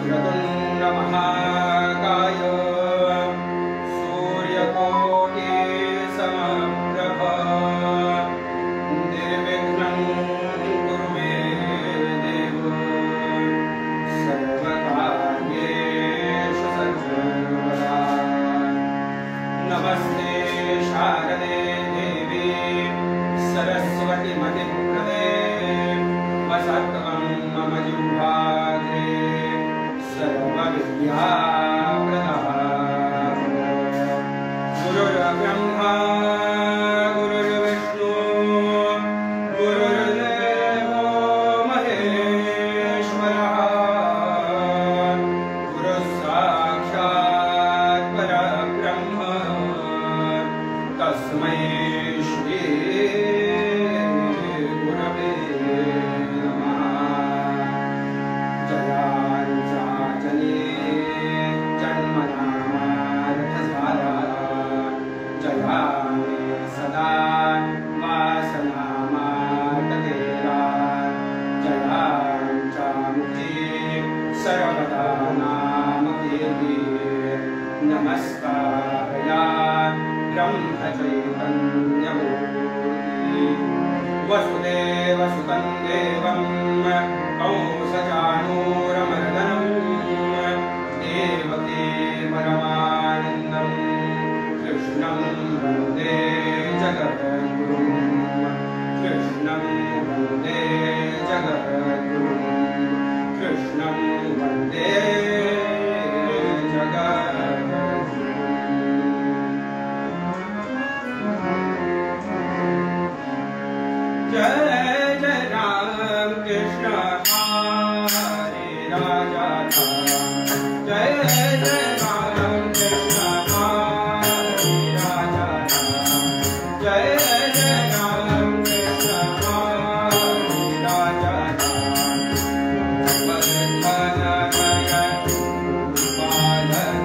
वक्रतुंड महाकाय सूर्यकोटि समप्रभा निर्विघ्नं कुरु मे देव सर्वकार्येषु सर्वदा। नमस्ते शारदे देवी सरस्वती मतिप्रदे वसत्वं मम जिह्वाग्रे सर्वविद्याप्रदा। गुरुर्ब्रह्मा गुरुर्विष्णु गुरुर्देवो महेश्वरः गुरुः साक्षात् परब्रह्म तस्मै श्री गुरवे नमः। जयाञ्चाचले जन्मनामार्थसारा जया मे सदा वासनामार्ततेरा जयाञ्चामुखे सर्वदा नामकीर्ति नमस्कारया ब्रह्मचैतन्यमूर्ति वसुदेवसुतं देवं कंसचाणूरमर्दनं देवकी परमानन्दं कृष्णं वन्दे जगद्गुरुं कृष्णं वन्दे जगद्गुरुं कृष्णं वन्दे जय जय राम कृष्ण हरे राजा जय जय राम कृष्ण हरे राजा जय जय राम कृष्ण हरे राजा वर्धनमय पालन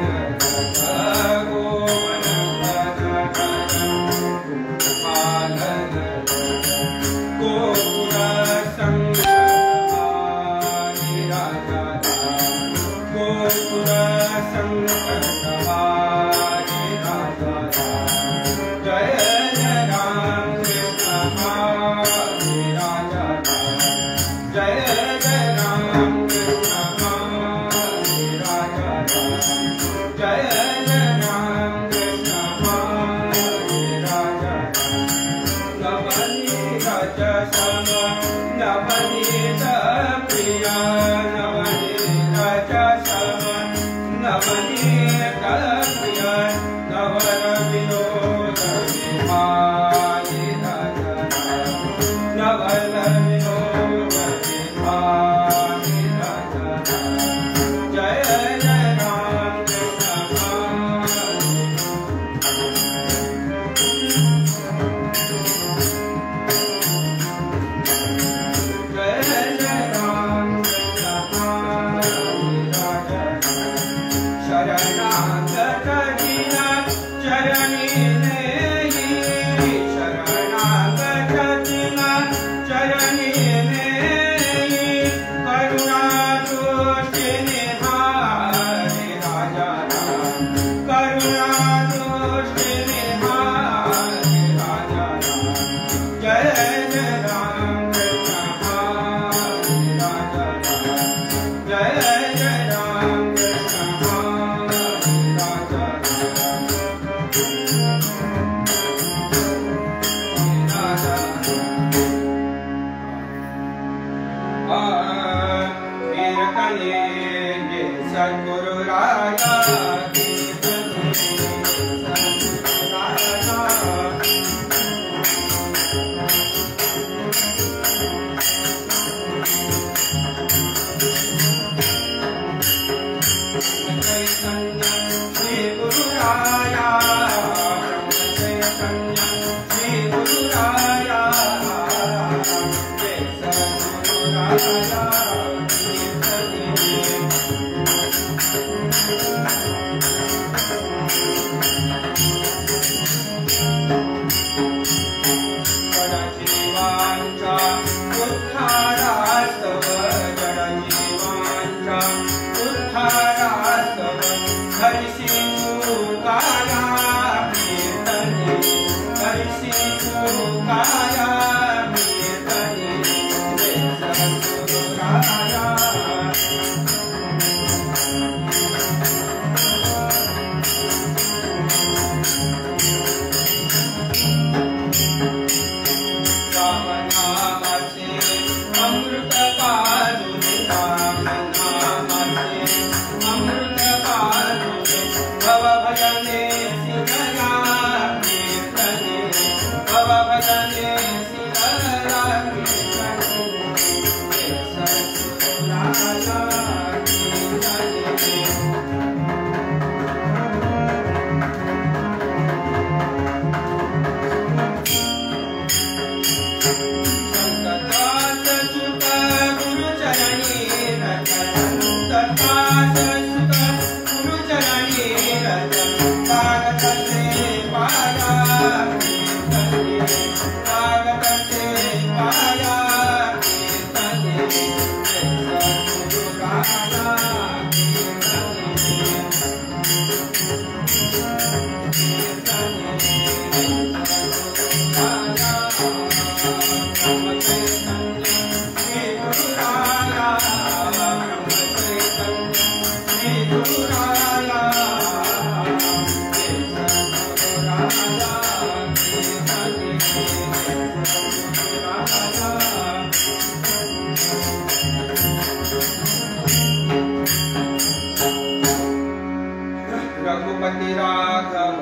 रघुपति राघव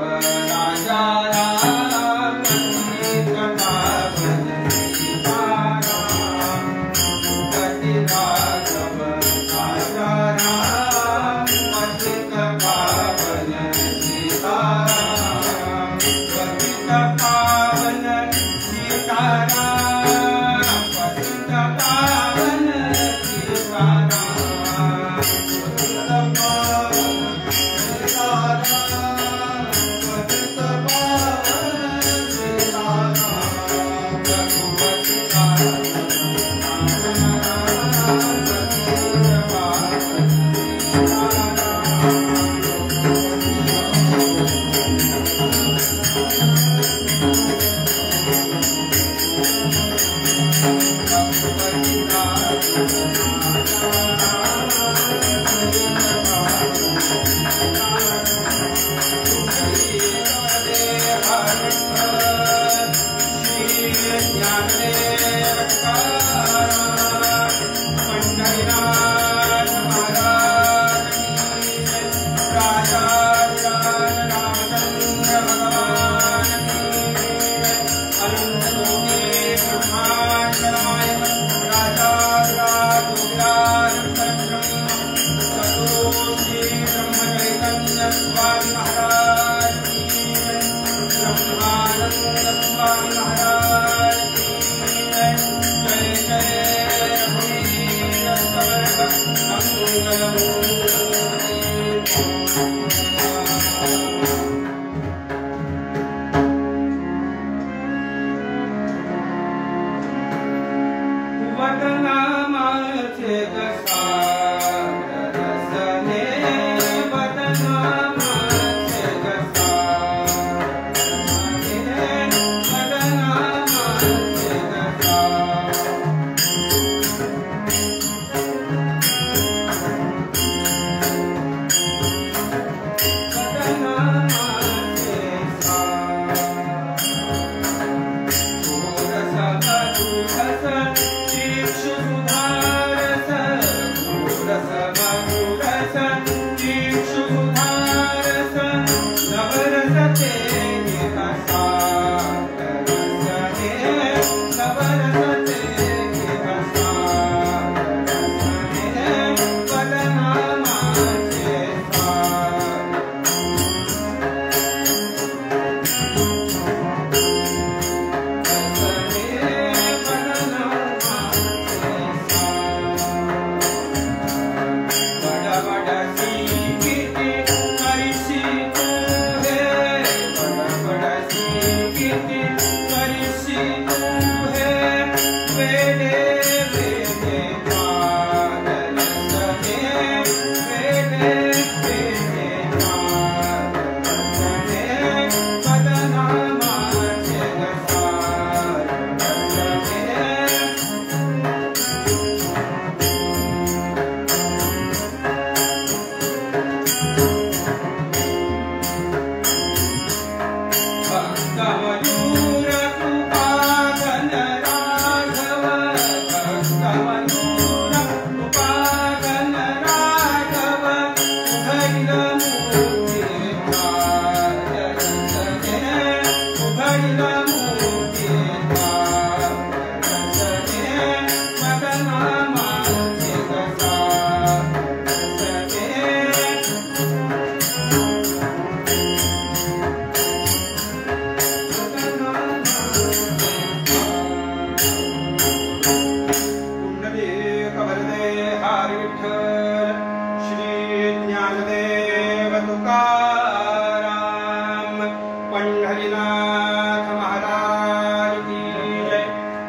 राजा राम सीता राम रघुपति राघव राजा राम पतित पावन सीता राम पतित पावन सीता राम पतित पावन सीता राम पतित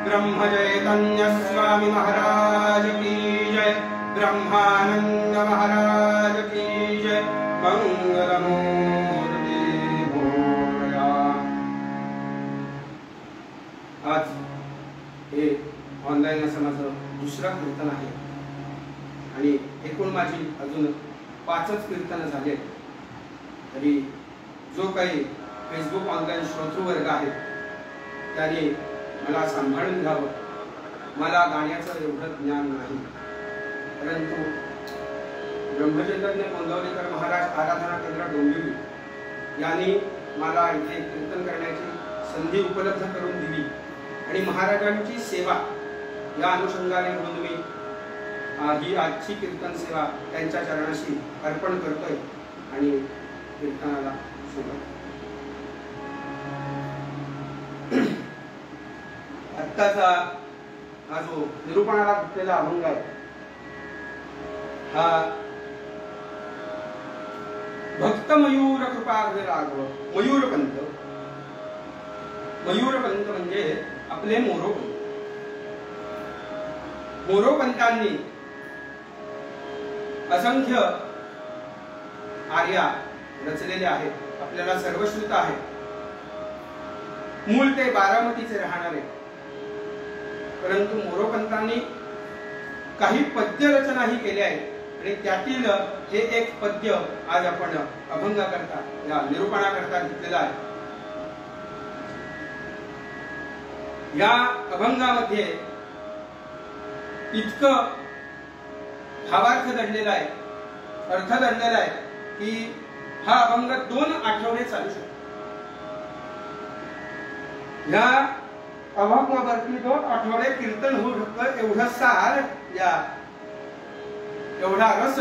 ब्रह्म चैतन्य स्वामी महाराज की जय, ब्रह्मानंद महाराज की जय, मंगलमूर्ति मोरया। आज हे ऑनलाईन असं माझं दुसरा कीर्तन आहे आणि एकूण माझी अजून 5च कीर्तन झाले, तरी जो काही फेसबुक ऑनलाईन श्रोतृवर्ग आहे त्याने मला सांभाळून घ्यावं. मला गाण्याचं एवढं ज्ञान नाही, परंतु ब्रह्मचैतन्य गोंदवलेकर महाराज आराधना केंद्र डोंबिवली यांनी मला इथे कीर्तन करण्याची संधी उपलब्ध करून दिली आणि महाराजांची सेवा या अनुषंगाने म्हणून मी ही आजची कीर्तन सेवा त्यांच्या चरणाशी अर्पण करतोय आणि कीर्तनाला सुरुवात. आत्ताचा हा जो निरूपणाला घेतलेला अभंग आहे हा भक्त मयूर कृपाग्र राघव. मयूरपंत, मयूरपंत म्हणजे आपले मोरोपंत. मोरोपंतांनी असंख्य आर्या रचलेले आहेत, आपल्याला सर्वश्रुत आहे. मूळ ते बारामतीचे राहणारे, परंतु मोरोपंतांनी काही पद्य रचनाही केल्या आहेत आणि त्यातील हे एक पद्य आज आपण अभंगाकरता या निरूपणाकरता घेतलेलं आहे. या अभंगामध्ये इतकं भावार्थ दडलेला आहे, अर्थ दडलेला आहे की हा अभंग 2 आठवडे चालू शकतो. या अभंगावरती 2 आठवडे कीर्तन होऊ शकतं, एवढा सार या एवढा रस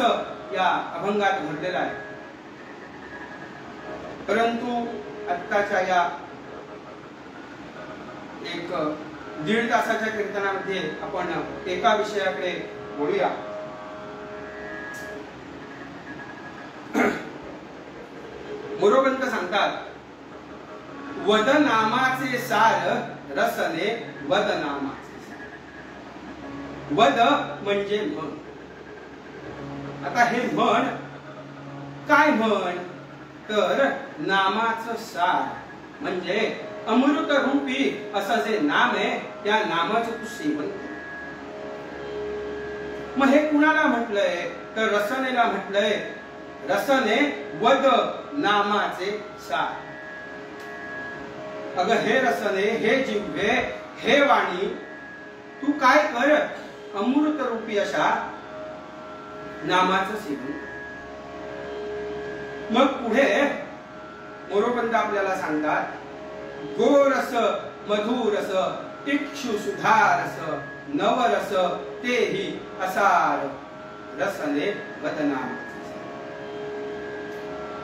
या अभंगात भरलेला आहे. परंतु आत्ताच्या या 1.5 तासाच्या कीर्तनामध्ये आपण एका विषयाकडे बोलूया. मोरोपंत सांगतात, वद नामाचे सार रसने वद नामाचे सार. वद म्हणजे म्हण. आता हे म्हण काय म्हण तर नामाचं सार म्हणजे अमृत रूपी असं जे नाम आहे त्या नामाचं तू सेवन कर. मग हे कुणाला म्हटलंय तर रसनेला म्हटलंय. रसने वद नामाचे सार. अगं हे रसने, हे जिव्हे, हे वाणी, तू काय कर अमृत रूपी अशा नामाचं सेवन. मग पुढे मोरोपंत आपल्याला सांगतात, गोरस मधुरस इक्षु सुधारस नवरस तेही असार रसने वदनाम.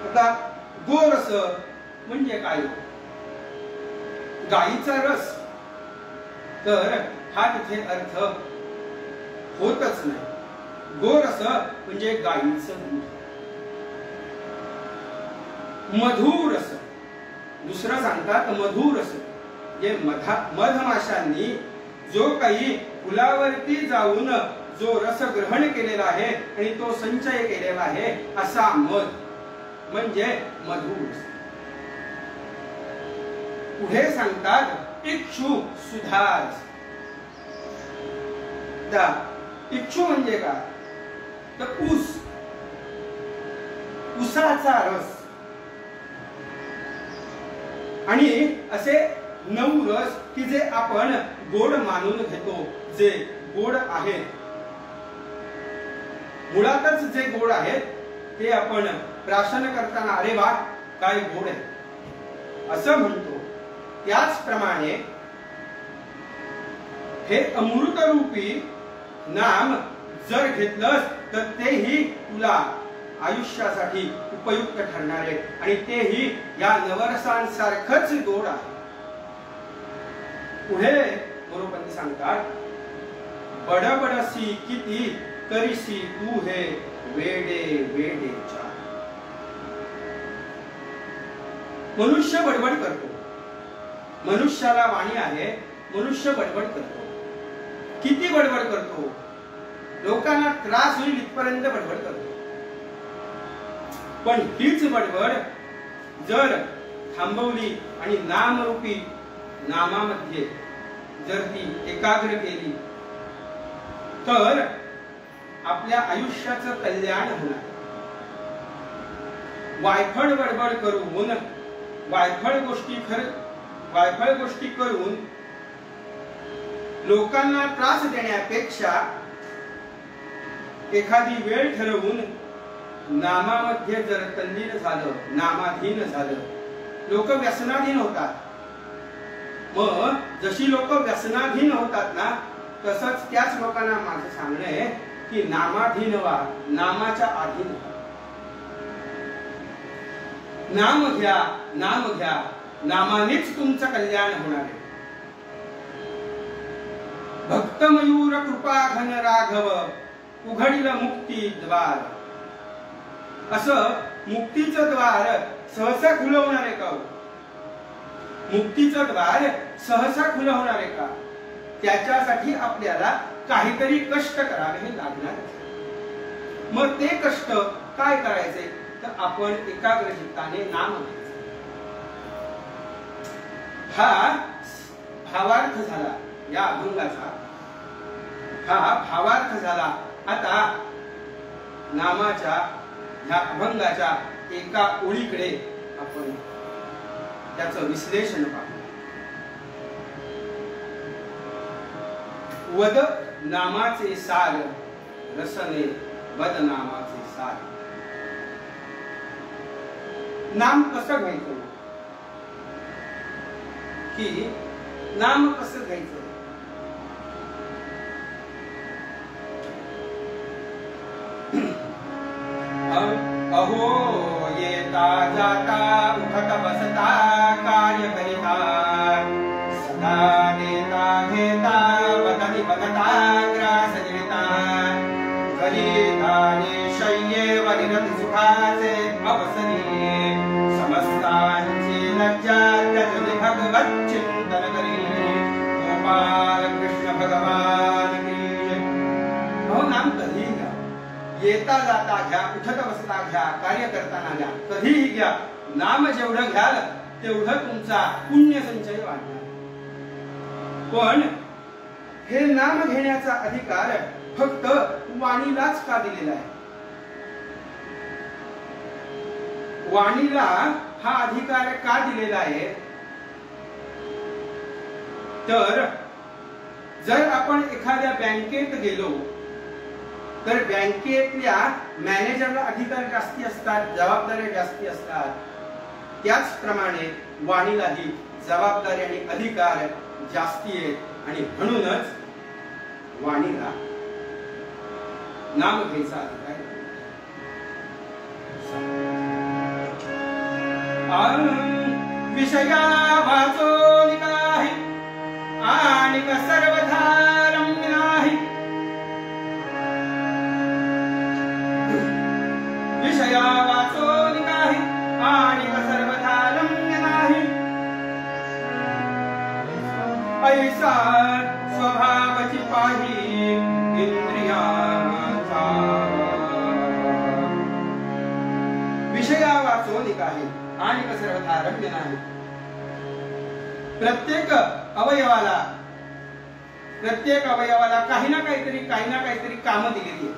आता गोरस म्हणजे काय? गाईचा रस. तर हा तिथे अर्थ होतच नाही. गोरस म्हणजे गाईचं दूध. मधुरस दुसरं सांगतात, मधुरस जे मधमाशांनी जो काही फुलावरती जाऊन जो रस ग्रहण केलेला आहे आणि तो संचय केलेला आहे असा मध म्हणजे मधुरस. पुढे सांगतात इक्षु सुधारस. इक्षु म्हणजे काय तर ऊस, ऊसाचा रस. आणि असे 9 रस की जे आपण गोड मानून घेतो, जे गोड आहेत, मुळातच जे गोड आहेत ते आपण प्राशन करताना अरे वा काय गोड आहे असं म्हणतो. त्याचप्रमाणे हे अमृतरूपी नाम जर घेतलंस तर तेही तुला आयुष्यासाठी उपयुक्त ठरणार आहे आणि तेही या नवरसांसारखंच गोड आहे. पुढे मोरोपंत सांगतात, बडबडसी किती करीसी तू हे वेडे वेडेचा. मनुष्य बडबड करतो, मनुष्याला वाणी आहे, मनुष्य बडबड करतो. किती बडबड करतो, लोकांना त्रास होईल इथपर्यंत बडबड करतो. पण हीच बडबड जर थांबवली आणि नामरूपी नामामध्ये जर ती एकाग्र केली तर आपल्या आयुष्याचं कल्याण होणार. वायफळ बडबड करून वायफळ गोष्टी करून लोकांना त्रास देण्यापेक्षा एखादी वेळ ठरवून नामामध्ये जर तल्लीन झालं, नामाधीन झालं, लोक व्यसनाधीन होतात. मग जशी लोक व्यसनाधीन होतात ना, तसंच त्याच लोकांना माझं सांगणं आहे की नामाधीन व्हा, नामाच्या अधीन व्हा. नाम घ्या, नाम घ्या, नामानेच तुमचं कल्याण होणार आहे. भक्त मयूर कृपा घन राघव उघडील मुक्ती द्वार. असं मुक्तीचं द्वार सहसा खुलं होणार आहे का? मुक्तीचं द्वार सहसा खुलं होणार आहे का? त्याच्यासाठी आपल्याला काहीतरी कष्ट करावे लागणार. मग ते कष्ट काय करायचे तर आपण एकाग्र चित्ताने नाम घ्यायचं. हा भावार्थ झाला या अभंगाचा. हा भावार्थ झाला. आता नामाच्या या अभंगाच्या एका ओळीकडे आपण त्याचं विश्लेषण पाहू. वद नामाचे सार रसने वद नामाचे सार. नाम कसं घ्यायचं की नाम कसं घ्यायचं? अहो येता जाता उठत बसता कार्य करिता सदा देता घेता वदनी बघता ग्रास घेता गलिताने शय्येवर सुखाचे अवसरी समस्तांची लज्जा त्यजली भगवत चिंतन करी. गोपाल कृष्ण भगवान की. अहो नाम कधीही घ्या, येता जाता घ्या, उठत बसता घ्या, कार्य करताना घ्या, कधीही घ्या. नाम जेवढं घ्याल तेवढं तुमचा पुण्य संचय वाढणार. पण हे नाम घेण्याचा अधिकार फक्त वाणीलाच का दिलेला आहे? वाणीला हा अधिकार का दिलेला आहे तर जर आपण एखाद्या बँकेत गेलो तर बँकेतल्या मॅनेजरला अधिकार जास्ती असतात, जबाबदाऱ्या जास्ती असतात. त्याचप्रमाणे वाणीलाही जबाबदारी आणि अधिकार जास्ती आहेत आणि म्हणूनच वाणीला नाम घ्यायचा अधिकार. विषया वाचो नाही आणि सर्वथा रम्य नाही. विषया वाचो नाही आणि सर्वथा रम्य नाही. ऐसा स्वभावची पाही इंद्रियाचा. विषया वाचो निकाही आणि सर्वथा रम्य नाही. प्रत्येक अवयवाला काही ना काहीतरी काम दिलेली आहे.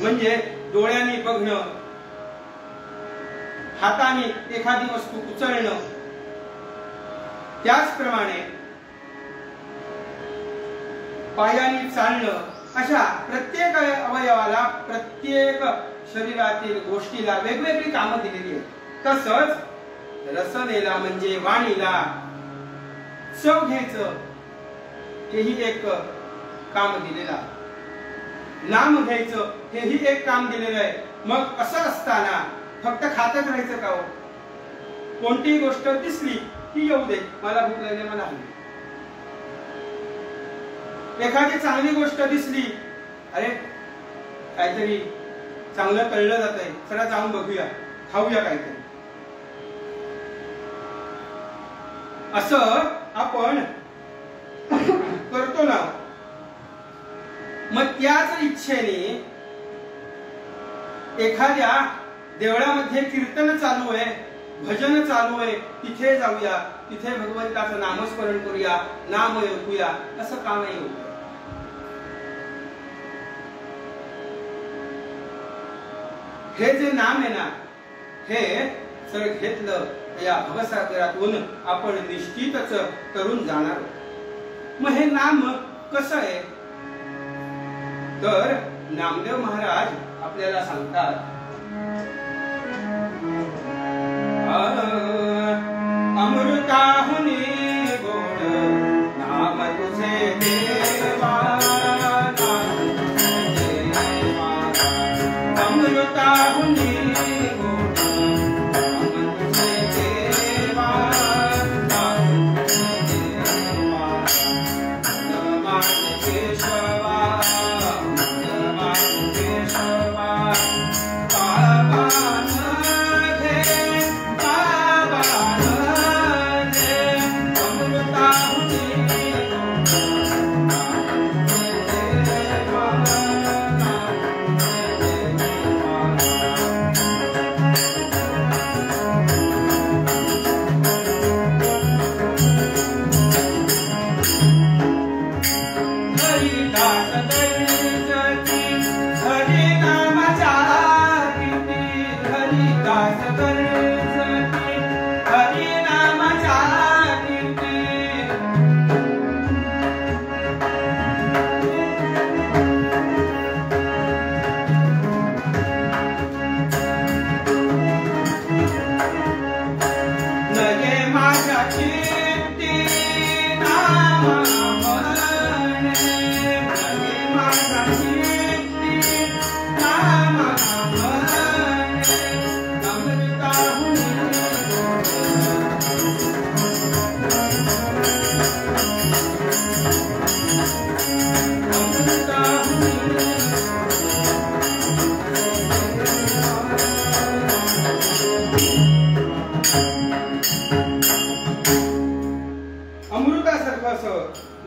म्हणजे डोळ्यांनी बघणं, हाताने एखादी वस्तू उचलणं, त्याचप्रमाणे पायाने चालणं, अशा प्रत्येक अवयवाला, प्रत्येक शरीरातील गोष्टीला वेगवेगळी कामं दिलेली आहेत. तसंच रसनेला म्हणजे वाणीला चव घ्यायचं हेही एक काम दिलेलं आहे. नाम घ्यायचं हेही एक काम दिलेलं आहे. मग असं असताना फक्त खातच राहायचं का हो? कोणतीही गोष्ट दिसली की येऊ दे, मला भूक लागली, मला हवी. एखादी चांगली गोष्ट दिसली, अरे काहीतरी चांगलं कळलं जातंय, चला जाऊन बघूया, खाऊया काहीतरी. असं आपण करतो ना, मग त्याच इच्छेने एखाद्या देवळामध्ये कीर्तन चालू आहे, भजन चालू आहे, तिथे जाऊया, तिथे भगवंताचं नामस्मरण करूया, नाम ऐकूया, असं का नाही होत? हे जे नाम आहे ना, हे जर घेतलं या भवसागरातून आपण निश्चितच तरुण जाणार. मग हे नाम कसं आहे? तर नामदेव महाराज आपल्याला सांगतात, अमृताहुनी गोड नाम तुझे देवा, अमृताहुनी गोड नाम तुझे देवा, नमान केशवा, नमान केशवा, पावन घे, पावन घे, अमृताहुनी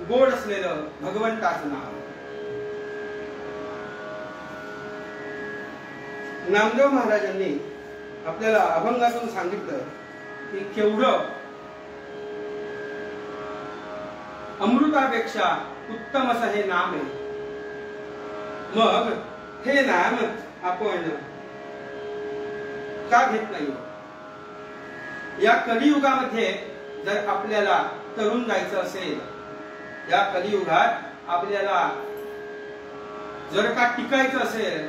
गोड असलेलं भगवंताचं नाम. नामदेव महाराजांनी आपल्याला अभंगातून सांगितलं की केवढं अमृतापेक्षा उत्तम असं हे नाम आहे. मग हे नाम आपण का घेत नाही? या कलियुगामध्ये जर आपल्याला तरुण जायचं असेल, या कलियुगात आपल्याला जर का टिकायचं असेल,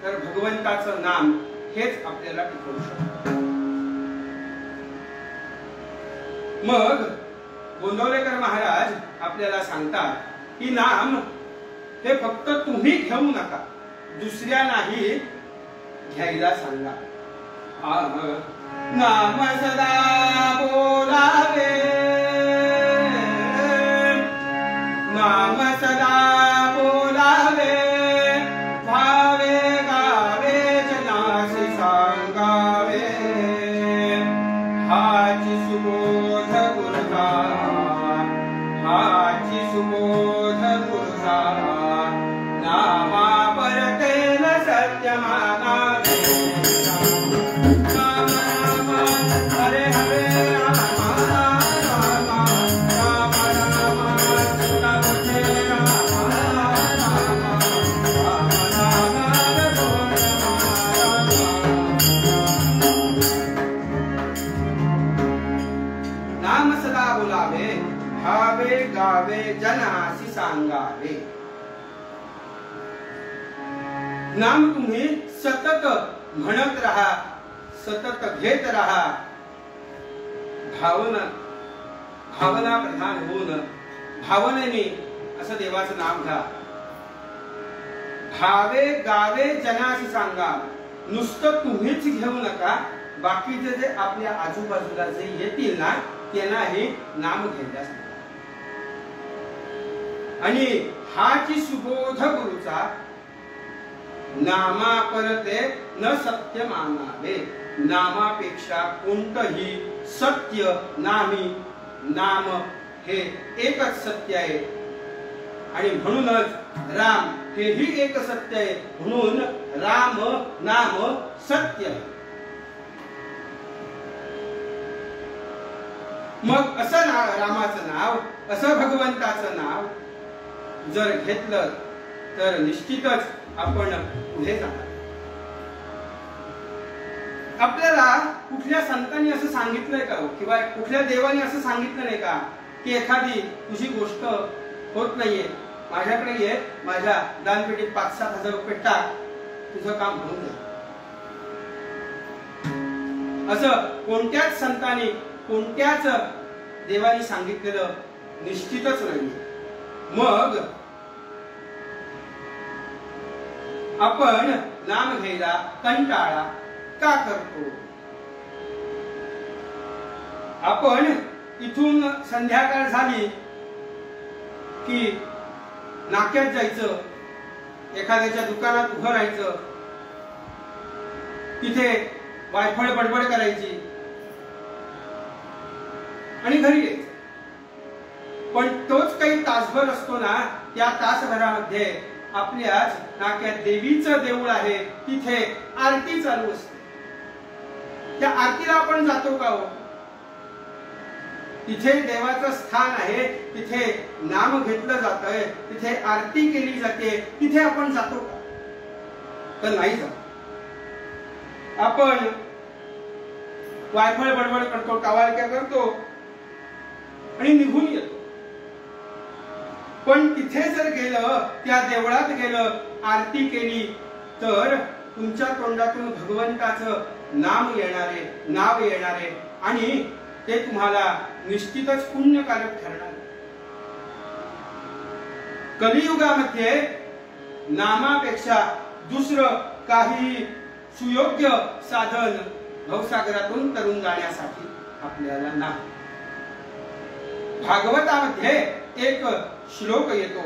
तर भगवंताचं नाम हेच आपल्याला टिकवू शकतं. मग गोंदवलेकर महाराज आपल्याला सांगतात की नाम हे फक्त तुम्ही घेऊ नका, दुसऱ्यांनाही घ्यायला सांगा. नाम सदा बोलावे, नाम सदा बोलावे, भावे गावे जनासी सांगावे, हाची सुबोध गुरुचा, हाची सुबोध गुरुचा, नामा परते न सत्य मानावे. हरे हरे राम राम राम राम राम नाम सदा बोलावे, भावे गावे जनासी सांगावे. नाम तुम्ही सतत म्हणत राहा, सतत घेत राहा. भावना प्रधान होऊन भावनेने असं देवाचं नाम घ्या. भावे गावे जनाशी सांगा. नुसतं तुम्हीच घेऊ नका, बाकीचे जे आपल्या आजूबाजूला जे येतील ना, त्यांनाही नाम घ्यायला सांगा. आणि हाची सुबोध गुरुचा, नामा परते न सत्य मानावे. नामापेक्षा कोणतंही सत्य नाही. नाम हे एकच सत्य आहे आणि म्हणूनच राम हेही एक सत्य आहे, म्हणून राम नाम सत्य आहे. मग असं रामाचं नाव, असं भगवंताचं नाव जर घेतलं तर निश्चितच आपण पुढे जाणार. आपल्याला कुठल्या संतांनी असं सांगितलंय का, किंवा कुठल्या देवाने असं सांगितलं नाही का की एखादी तुझी गोष्ट होत नाहीये, माझ्याकडे ये, माझ्या दानपेटीत 5-7 हजार रुपये टाक, तुझं काम होऊन जाईल. असं कोणत्याच संतांनी, कोणत्याच देवानी सांगितलेलं निश्चितच नाही. मग आपण नाम घ्यायला कंटाळा का करतो? आपण इथून संध्याकाळ झाली की नाक्यात जायचं, एखाद्याच्या दुकानात उभं राहायचं, तिथे वायफळ बडबड करायची आणि घरी यायचं. पण तोच काही तासभर असतो ना, त्या तासभरामध्ये आपल्याच नाक्यात देवीचं देऊळ आहे, तिथे आरती चालू असते. त्या आरतीला आपण जातो का हो? तिथे देवाचं स्थान आहे, तिथे नाम घेतलं जात आहे, तिथे आरती केली जाते, तिथे आपण जातो का? तर नाही जात. आपण वायफळ बडबड करतो, टावाळक्या करतो आणि निघून येतो. पण तिथे जर गेलं, त्या देवळात गेलं, आरती केली तर तुमच्या तोंडातून भगवंताचं नाम येणारे, नाव येणारे आणि ते तुम्हाला निश्चितच पुण्यकारक ठरणार. कलियुगामध्ये नामापेक्षा दुसरं काही सुयोग्य साधन भवसागरातून तरुण जाण्यासाठी आपल्याला नाही. भागवतामध्ये एक श्लोक येतो,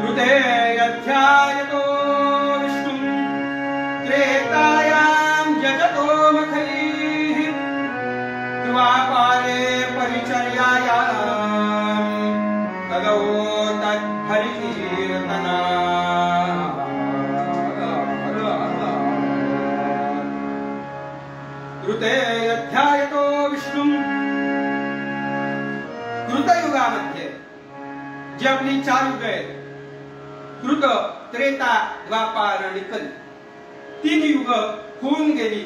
हृदयाध्यायतो विष्णुं त्रेतायां यजतो मखैः द्वापारे परिचर्यायां कलौ तद्धरिकीर्तना. हृदयाध्यायतो विष्णुं, कृतयुगामध्ये जी आपली 4 युग आहेत, कृत, त्रेता, द्वापार आणि कली, 3 युग होऊन गेली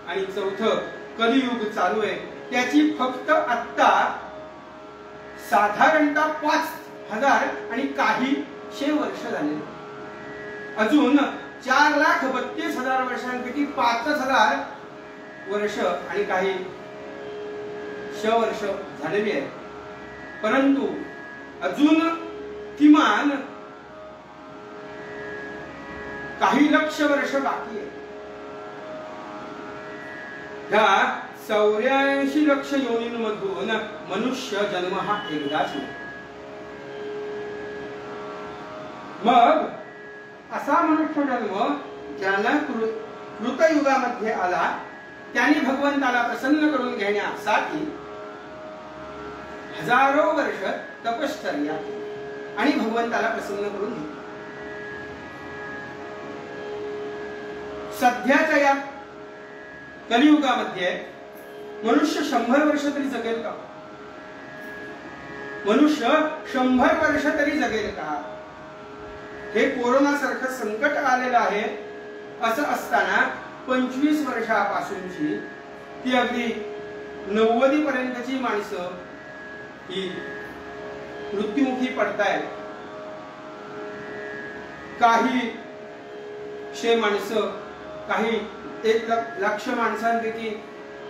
आणि 4थं कलियुग चालू आहे. त्याची फक्त आत्ता साधारणतः 5000 आणि काही शे वर्ष झाले. अजून 4,32,000 वर्षांपैकी 5,000 वर्ष आणि काही वर्ष झालेली आहे. परंतु अजून किमान काही लक्ष वर्ष बाकी आहे. ह्या 84 लक्ष योनींमधून मनुष्य जन्म हा एकदाच नाही. मग असा मनुष्य जन्म ज्याला कृतयुगामध्ये आला, त्याने भगवंताला प्रसन्न करून घेण्यासाठी हजारो वर्ष तपश्चर्या आणि भगवंताला प्रसन्न करून घेतले. सध्याच्या या कलियुगामध्ये मनुष्य 100 वर्ष तरी जगेल का? मनुष्य 100 वर्ष तरी जगेल का? हे कोरोना सारखं संकट आलेलं आहे. असं असताना 25 वर्षापासूनची ती अगदी 90 पर्यंतची माणसं ही मृत्युमुखी पडतायत. काही शे माणसं, काही 1 लाख माणसांपैकी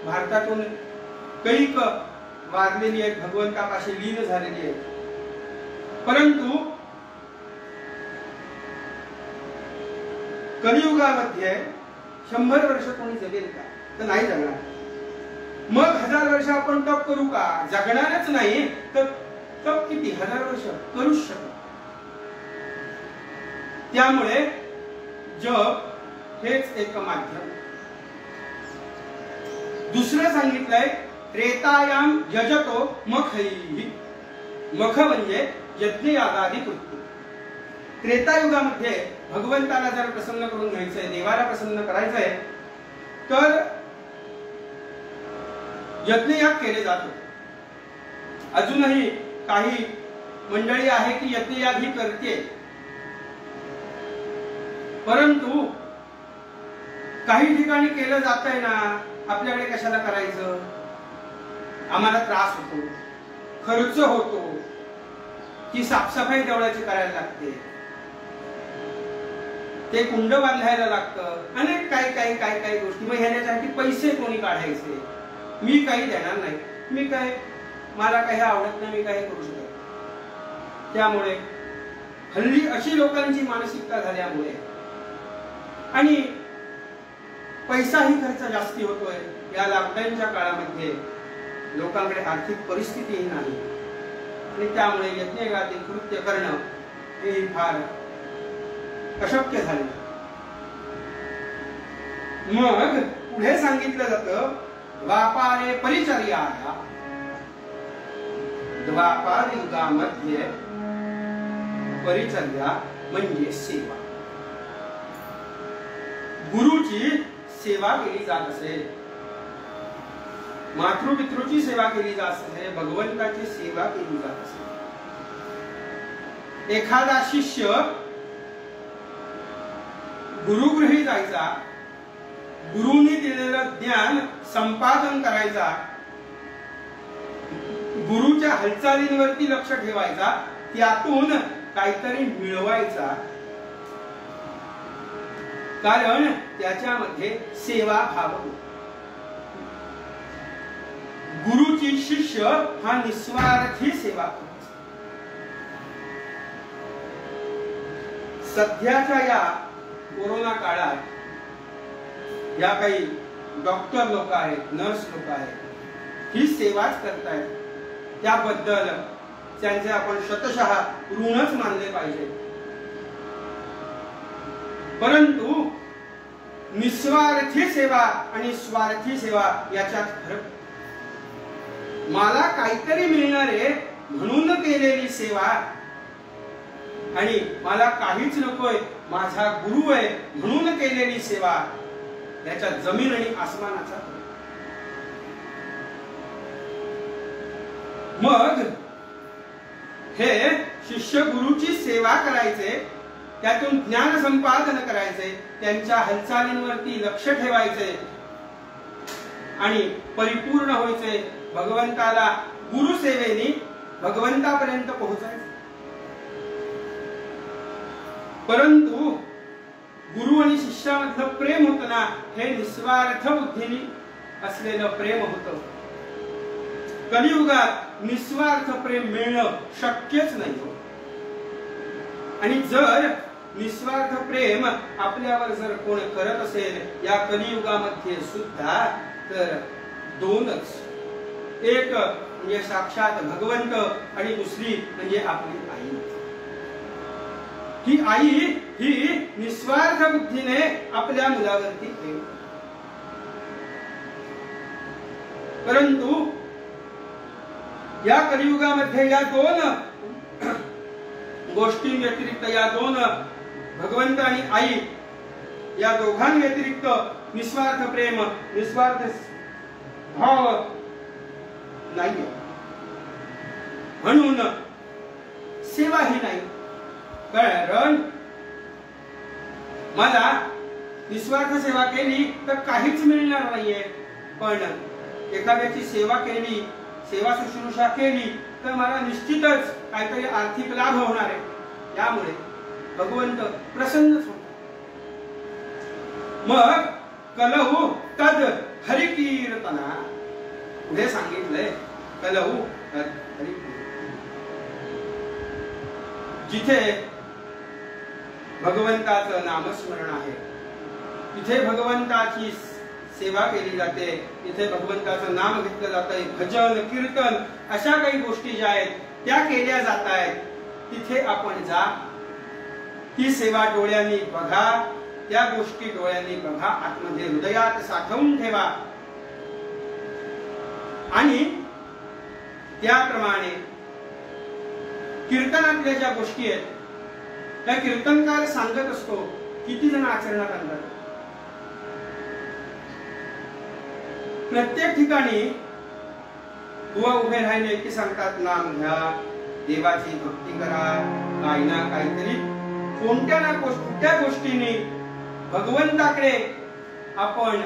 भारतातून कैक वारलेली आहेत, भगवंतापाशी लीन झालेली आहेत. परंतु कलियुगामध्ये 100 वर्ष कोणी जगेल का? तर नाही जगणार. मग 1000 वर्ष आपण तप करू का? जगणारच नाही तर तप किती 1000 वर्ष करू शकतो. त्यामुळे जप हेच एक माध्यम. दुसरं सांगितलंय त्रेतायाम यजतो मखैः. मख म्हणजे यज्ञयागादी कृत्य. त्रेतायुगामध्ये भगवंताला जर प्रसन्न करून घ्यायचंय, देवाला प्रसन्न करायचंय, तर यज्ञयाग केले जात होते. अजूनही काही मंडळी आहे की यज्ञयाग ही करते, परंतु काही ठिकाणी केलं जातंय ना, आपल्याकडे कशाला करायचं, आम्हाला त्रास होतो, खर्च होतो, ती साफसफाई देवळाची करायला लागते, ते कुंड बांधायला लागतं, अनेक काही गोष्टी. मग ह्याच्यासाठी पैसे कोणी काढायचे, मी काही देणार नाही, मी काय, मला काही आवडत नाही, मी काही करू शकत. त्यामुळे हल्ली अशी लोकांची मानसिकता झाल्यामुळे आणि पैसाही खर्च जास्ती होतोय. या लॉकडाऊनच्या काळामध्ये लोकांकडे आर्थिक परिस्थितीही नाही आणि त्यामुळे यज्ञयागादी कृत्य करणं हे फार अशक्य झाले. मग पुढे सांगितलं जातं द्वापारे परिचर्याया. द्वापार युगामध्ये परिचर्या म्हणजे सेवा. गुरुची सेवा केली जात असेल, मातृपितृची सेवा केली जात असेल, भगवंताची सेवा केली जात असेल. एखादा शिष्य गुरुगृही जायचा, गुरुनी दिलेलं ज्ञान संपादन करायचा, गुरुच्या हालचालींवरती लक्ष ठेवायचा, त्यातून काहीतरी मिळवायचा, कारण त्याच्यामध्ये सेवा भाव. गुरुची शिष्य हा निस्वार्थी सेवा करतो. सध्याच्या या कोरोना काळात या काही डॉक्टर लोक आहेत, नर्स लोक आहेत, ही सेवाच करतायत. त्याबद्दल त्यांचे आपण शतशः ऋणच मानले पाहिजे. परंतु निस्वार्थी सेवा आणि स्वार्थी सेवा याच्यात फरक. मला काहीतरी मिळणार आहे म्हणून केलेली सेवा आणि मला काहीच नकोय, माझा गुरु आहे म्हणून केलेली सेवा, याच्यात जमीन आणि आसमानाचा. मग हे शिष्य गुरुची सेवा करायचे, त्यातून ज्ञान संपादन करायचे, त्यांच्या हालचालींवरती लक्ष ठेवायचे आणि परिपूर्ण व्हायचे. भगवंताला गुरुसेवेने भगवंतापर्यंत पोहोचायचे. परंतु गुरु आणि शिष्यामधलं प्रेम होतं ना, हे निस्वार्थ बुद्धीने असलेलं प्रेम होतं. कलियुगात निस्वार्थ प्रेम मिळणं शक्यच नाही. आणि जर निस्वार्थ प्रेम आपल्यावर जर कोण करत असेल या कलियुगामध्ये सुद्धा, तर दोनच. एक म्हणजे साक्षात भगवंत आणि दुसरी म्हणजे आपली आई. ही आई ही निस्वार्थ बुद्धीने आपल्या मुलावरती प्रेम. परंतु या कलियुगामध्ये या दोन गोष्टी व्यतिरिक्त, या दोन भगवंत आणि आई या दोघांव्यतिरिक्त निस्वार्थ प्रेम, निस्वार्थ भाव नाही. म्हणून सेवा ही नाही. कारण मला निस्वार्थ सेवा केली तर काहीच मिळणार नाहीये, पण एखाद्याची सेवा केली, सेवा शुश्रूषा केली तर मला निश्चितच काहीतरी आर्थिक लाभ होणार आहे. त्यामुळे भगवंत प्रसन्नच होतो. मग कलहू तद हरिकीर्तना. पुढे सांगितलंय कलहू तद हरिकीर्तना. जिथे भगवंताचं नामस्मरण आहे, तिथे भगवंताची सेवा केली जाते, तिथे भगवंताचं नाम घेतलं जातंय, भजन कीर्तन अशा काही गोष्टी ज्या आहेत त्या केल्या जात आहेत. तिथे आपण जा, ती सेवा डोळ्यांनी बघा, त्या गोष्टी डोळ्यांनी बघा, आतमध्ये हृदयात साठवून ठेवा आणि त्याप्रमाणे कीर्तनातल्या ज्या गोष्टी आहेत त्या कीर्तनकार सांगत असतो, किती जण आचरणात आणतात. प्रत्येक ठिकाणी बुवा उभे राहिले की सांगतात, नाम घ्या, देवाची भक्ती करा, काही ना काहीतरी कोणत्या ना कोणत्या गोष्टीने भगवंताकडे आपण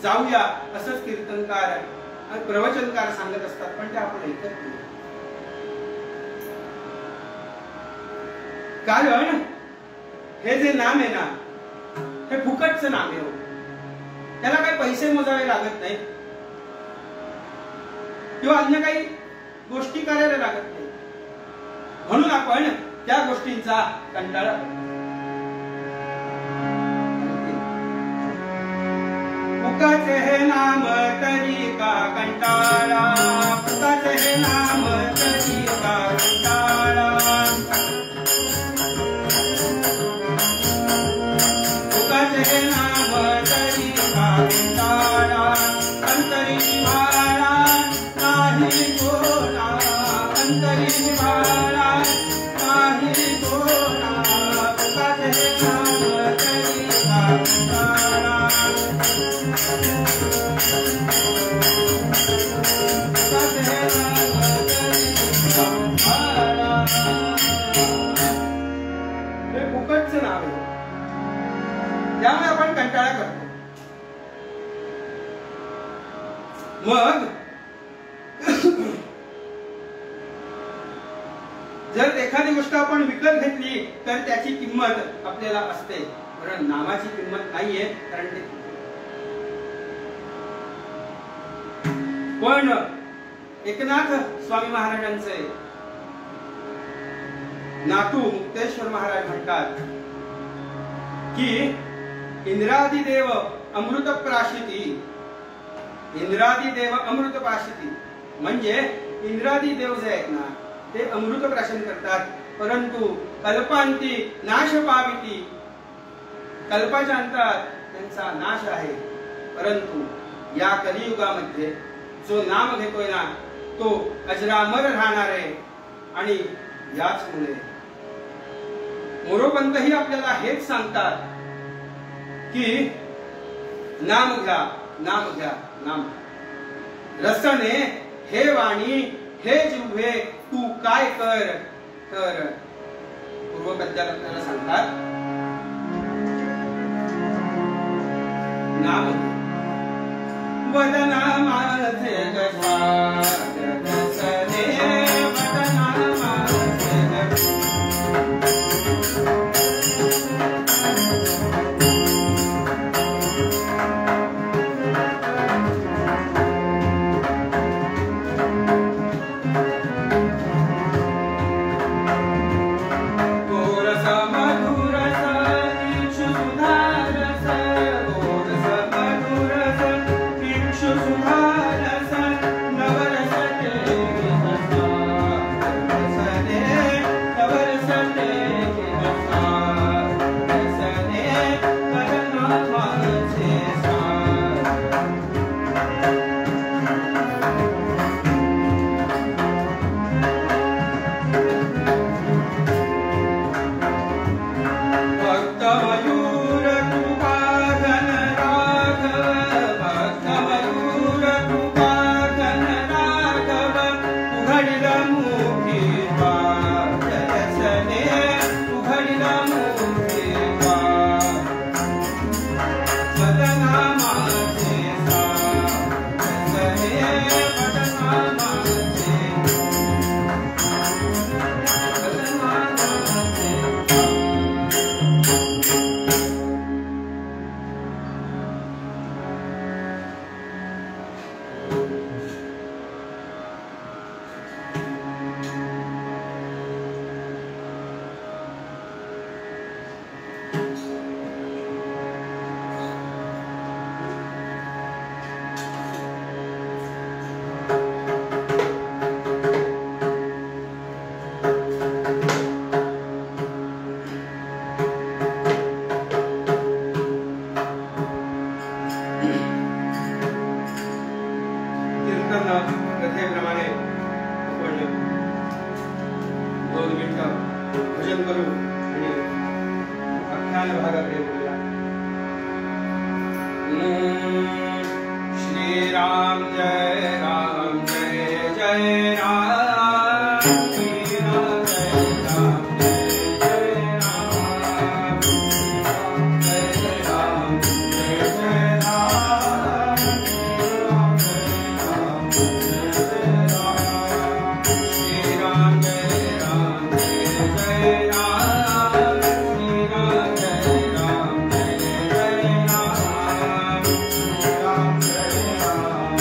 जाऊया असंच कीर्तनकार आणि प्रवचनकार सांगत असतात. पण ते आपण ऐकत नाही. कारण हे जे नाम आहे ना, हे फुकटचं नाम आहे. त्याला काही पैसे मोजावे लागत नाही किंवा अन्य काही गोष्टी करायला लागत नाही. म्हणून आपण त्या गोष्टींचा कंटाळा करतो. फुकाचे हे नाम तरी का कंटाळा, फुकाचे हे नाम तरी का कंटाळा, फुकाचे हे नाम तरी का कंटाळा, अंतरी निभाळा नाही कोणा, अंतरी निभाळा नाही कोणा, फुकाचे हे नाम तरी का कंटाळा, हे फुकटचं नाव आहे. त्यामुळे आपण कंटाळा करतो. मग जर एखादी गोष्ट आपण विकत घेतली तर त्याची किंमत आपल्याला असते, कारण नामाची किंमत नाहीये. कारण ते पण एकनाथ स्वामी महाराजांचे नातू मुक्तेश्वर महाराज म्हणतात की इंद्रादी देव अमृत प्राशिती, इंद्रादी देव अमृत प्राशिती म्हणजे इंद्रादी देव जे आहेत ना ते अमृत प्राशन करतात, परंतु कल्पांती नाश पाविती, कल्पाच्या अंतात त्यांचा नाश आहे. परंतु या कलियुगामध्ये जो नाम घेतोय ना तो अजरामर राहणार आहे. आणि याचमुळे मोरोपंतही आपल्याला हेच सांगतात की नाम घ्या, नाम घ्या, नाम रसने हे वाणी हे जिव्हे तू काय कर. तर पूर्वपद्यात आपल्याला सांगतात नाम वदना माझे गजानन रसने, वदना माझे दोन मिनिट भजन करू आणि अख्यान भागाकडे बोलूया. श्री राम जय राम जय जय राम, श्री राम जय राम जय जय राम, जय राम जय जय राम, श्री राम जय राम जय जय राम, श्री राम जय राम जय जय राम, श्री राम जय राम जय जय राम,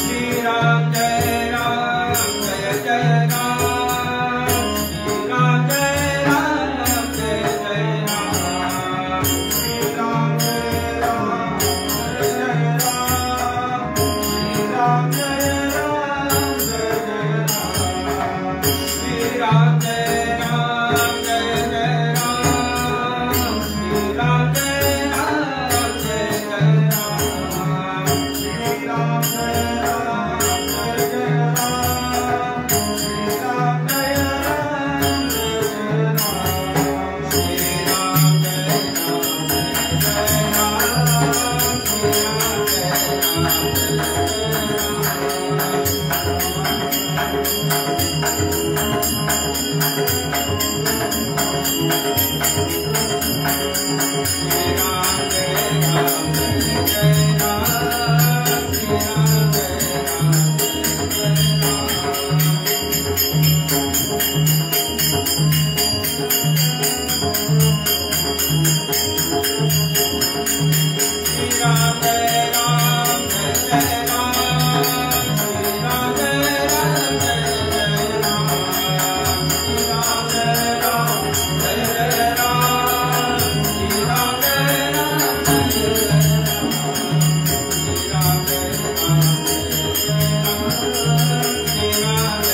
श्री राम जय राम जय जय राम, श्री राम जय राम जय जय राम, श्री राम जय राम जय जय राम, श्री राम जय राम जय जय राम, श्री राम जय राम जय जय राम, श्री राम जय राम जय जय राम, श्री राम जय राम जय जय राम, श्री राम जय राम जय जय राम, श्री राम जय राम जय जय राम, श्री राम जय राम जय जय राम, श्री राम जय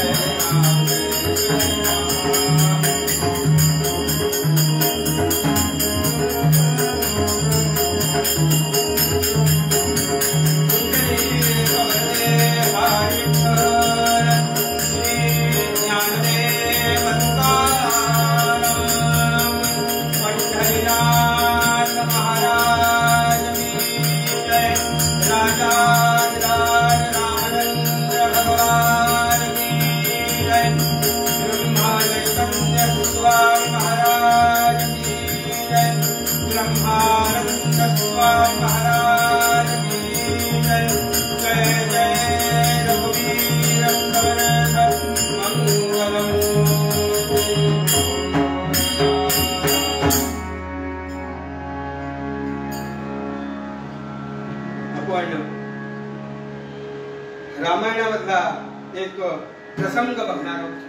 रामायणामधला एक प्रसंग बघणार आहोत.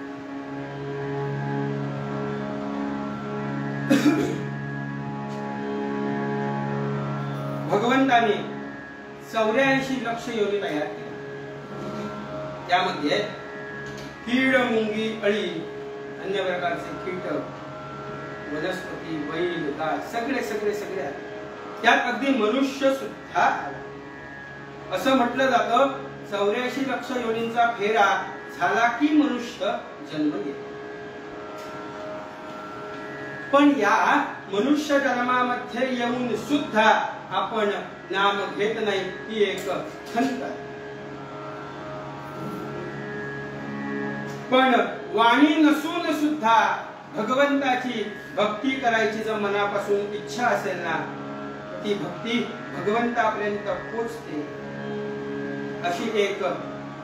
भगवंताने 84 लक्ष योनी तयार केल्या. त्यामध्ये कीड, मुंगी, अळी, अन्य प्रकारचे कीटक, वनस्पती, बैल, गाय सगळे सगळे सगळे त्यात अगदी मनुष्य सुद्धा. असं म्हटलं जातं 84 लक्ष योनींचा फेरा झाला की मनुष्य जन्म घेतो. पण या मनुष्य जन्मामध्ये येऊन सुद्धा आपण नाम घेत नाही ही एक खंत आहे. पण वाणी नसून सुद्धा भगवंताची भक्ती करायची जर मनापासून इच्छा असेल ना, ती भक्ती भगवंतापर्यंत पोचते. अशी एक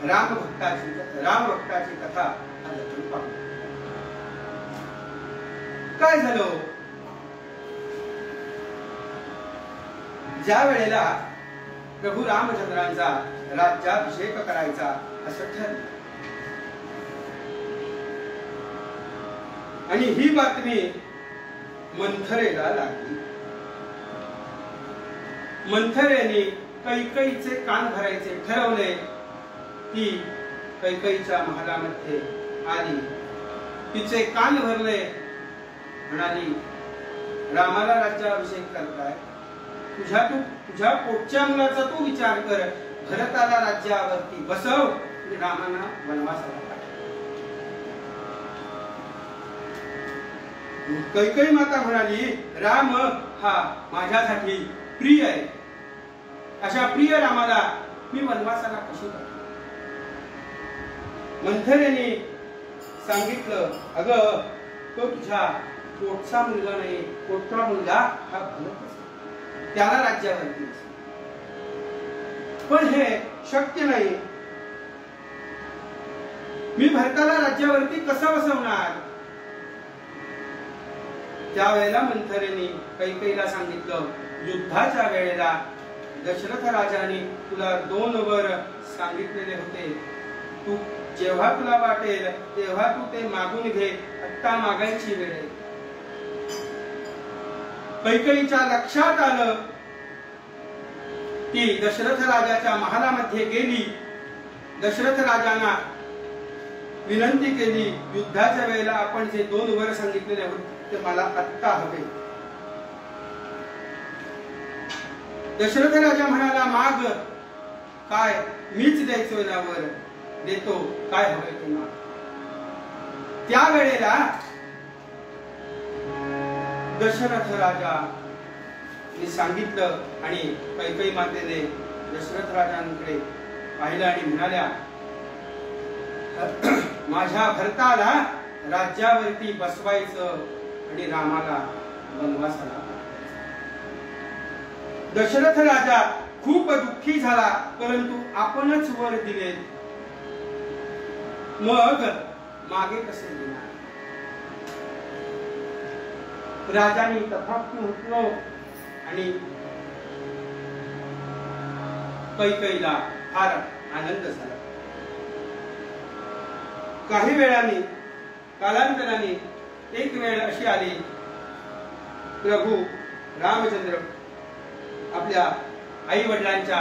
रामभक्ताची कथा आज आपण पाहू. काय झालं? ज्या वेळेला प्रभू रामचंद्रांचा राज्याभिषेक करायचा असं ठरलं आणि ही बातमी मंथरेला लागली. मंथरेने कैकईचे कान भरायचे ठरवले. ती कैकईच्या महालामध्ये आली, तिचे कान भरले, म्हणाली रामाला राज्याभिषेक करताय तुझ्या पोटच्या मुलाचा तू विचार कर, भरताला राज्यावरती बसव आणि रामाना वनवासाला पाठव. कैकेयी माता म्हणाली, राम हा माझ्यासाठी प्रिय आहे, अशा प्रिय रामाला मी वनवासाला कशी पाठवू. मंथरेने सांगितलं, अगं तो तुझ्या पोटचा मुलगा नाही, पोटचा मुलगा हा भरत असतो, त्याला राज्यावरती असतो. पण हे शक्य नाही, मी भरताला राज्यावरती कसं बसवणार. त्यावेळेला मंथरेने कैकेयीला सांगितलं, युद्धाच्या वेळेला दशरथ राजाने तुला 2 वर सांगितलेले होते, तू जेव्हा तुला वाटेल तेव्हा तू ते मागून घे, आत्ता मागायची वेळ आहे. कैकेयीच्या लक्षात आलं, ती दशरथ राजाच्या महालामध्ये गेली, दशरथ राजांना विनंती केली, युद्धाच्या वेळेला आपण जे 2 वर सांगितलेले होते ते मला आत्ता हवे. दशरथ राजा म्हणाला, माग, काय मीच द्यायचो ना वर, देतो, काय हवे तुम्हाला. त्यावेळेला दशरथ राजा मी सांगितलं आणि कैकेयी मातेने दशरथ राजांकडे पाहिलं आणि म्हणाल्या, माझ्या भरताला राज्यावरती बसवायचं आणि रामाला वनवासाला. दशरथ राजा खूप दुःखी झाला, परंतु आपणच वर दिले, मग मागे कसे देणार. राजाने तथास्तु म्हटलं आणि कैकेयीला फार आनंद झाला. काही वेळाने, कालांतराने एक वेळ अशी आली, प्रभू रामचंद्र आपल्या आई वडिलांच्या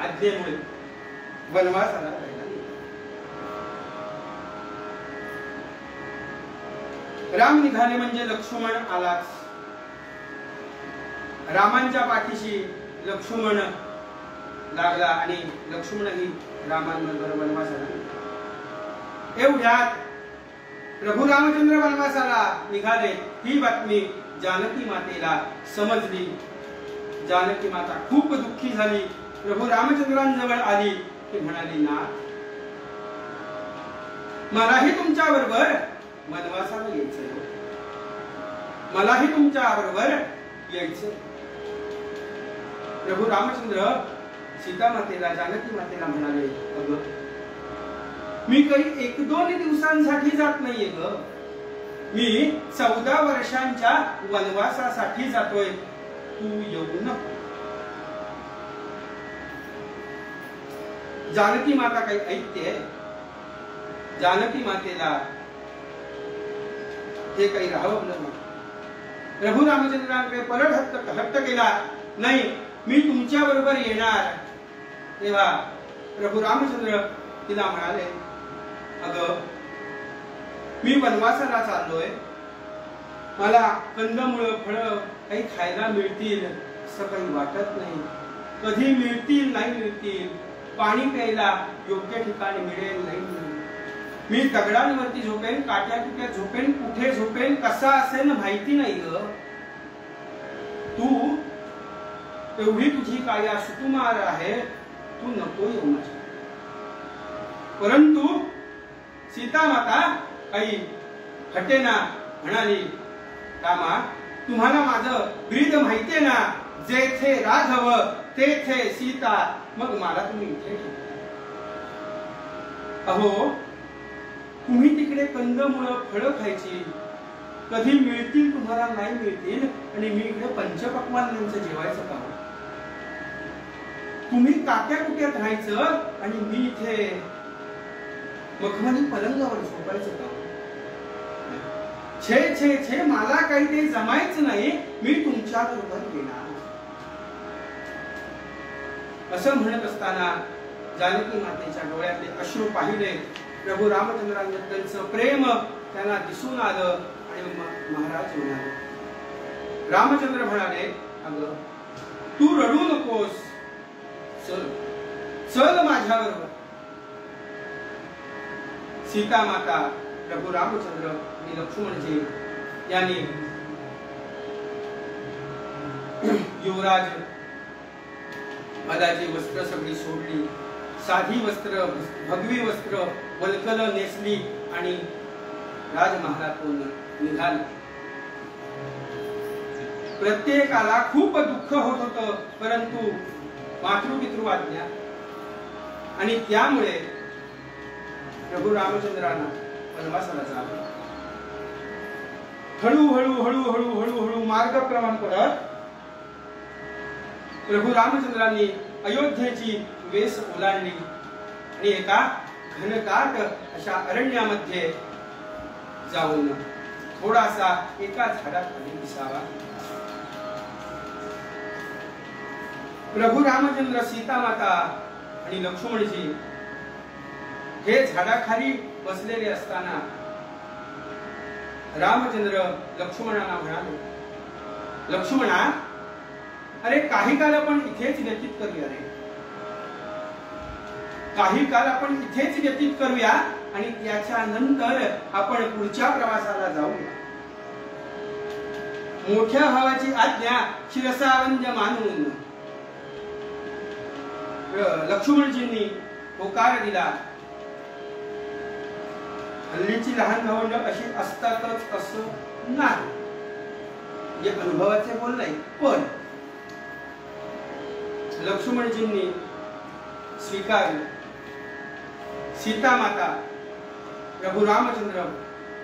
आज्ञेमुळे वनवासाला राहिला. राम निघाले म्हणजे लक्ष्मण आलाच. रामांच्या पाठीशी लक्ष्मण लागला आणि लक्ष्मणही रामांबरोबर वनवासाला. एवढ्यात प्रभू रामचंद्र वनवासाला निघाले ही बातमी जानकी मातेला समजली. जानकी माता खूप दुःखी झाली. प्रभू रामचंद्रांजवळ आली ती म्हणाली, नाथ, मलाही तुमच्या बरोबर वनवासाला यायचंय, मलाही तुमच्या बरोबर यायचं. प्रभू रामचंद्र सीता मातेला, जानकी मातेला म्हणाले, अगं मी काही 1-2 दिवसांसाठी जात नाहीये ग, मी 14 वर्षांच्या वनवासासाठी जातोय, तू येऊ नको. जानकी माता काही ऐकते. जानकी मातेला हे काही राहवलं नाही. प्रभू रामचंद्रांकडे परत हट्ट केला, नाही मी तुमच्या बरोबर येणार. तेव्हा प्रभू रामचंद्र तिला म्हणाले, अगं मी वनवासाला चाललोय, मला कंदमुळं फळं काही खायला मिळतील असं काही वाटत नाही. कधी मिळतील नाही मिळतील, पाणी प्यायला योग्य ठिकाणी मिळेल नाही मिळेल, मी दगडांवरती झोपेन, काट्याकुट्यात झोपेन, कुठे झोपेन, कसा असेल माहिती नाही ग. तू एवढी तुझी काया सुकुमार आहे, तू नको येऊ माझ्या. परंतु सीता माता काही हटेना, म्हणाली, रामा तुम्हाला माझं ब्रीद माहितीये ना, जेथे राघव तेथे सीता, मग मला तुम्ही इथे ठेवा. अहो तुम्ही तिकडे कंदमुळं फळं खायची, कधी मिळतील तुम्हाला नाही मिळतील, आणि मी इकडे पंचपक्वान्नांचं जेवायचं का. तुम्ही काट्या कुट्यात राहायचं आणि मी इथे मखमली पलंगावर झोपायचं का. छे छे छे, मला काही ते जमायचं नाही, मी तुमच्या बरोबर येणार. असं म्हणत असताना जानकी मातेच्या डोळ्यातले अश्रू पाहिले. प्रभू रामचंद्रांबद्दलचं प्रेम त्यांना दिसून आलं आणि महाराज म्हणाले, रामचंद्र म्हणाले, अगं तू रडू नकोस, चल चल माझ्याबरोबर. सीता माता, प्रभू रामचंद्र आणि लक्ष्मणजी यांनी युवराज पदाची वस्त्र सगळी सोडली, साधी वस्त्र, भगवी वस्त्र, वल्कल नेसली आणि राजमहालातून निघाली. प्रत्येकाला खूप दुःख होत होतं, परंतु मातृपितृआज्ञा आणि त्यामुळे प्रभू रामचंद्रांना वनवासाला जावं. हळूहळू हळूहळू हळूहळू मार्गक्रमण करत प्रभू रामचंद्रांनी अयोध्येची वेस ओलांडली आणि एका घनदाट अशा अरण्यामध्ये जाऊन थोडासा एका झाडाखाली विसावा. प्रभू रामचंद्र, सीता माता आणि लक्ष्मणजी हे झाडाखाली बसलेले असताना रामचंद्र लक्ष्मणाला म्हणाले, लक्ष्मणा, अरे काही काल आपण इथेच व्यतीत करूया रे, काही काल आपण इथेच व्यतीत करूया आणि त्याच्यानंतर आपण पुढच्या प्रवासाला जाऊया. मोठ्या भावाची आज्ञा शिरसावंद्य मानून लक्ष्मणजींनी होकार दिला. हल्लीची लहान भावंड अशी असतातच असं नाही, म्हणजे अनुभवाचे बोल नाही, पण लक्ष्मणजींनी स्वीकारलं. सीता माता, प्रभू रामचंद्र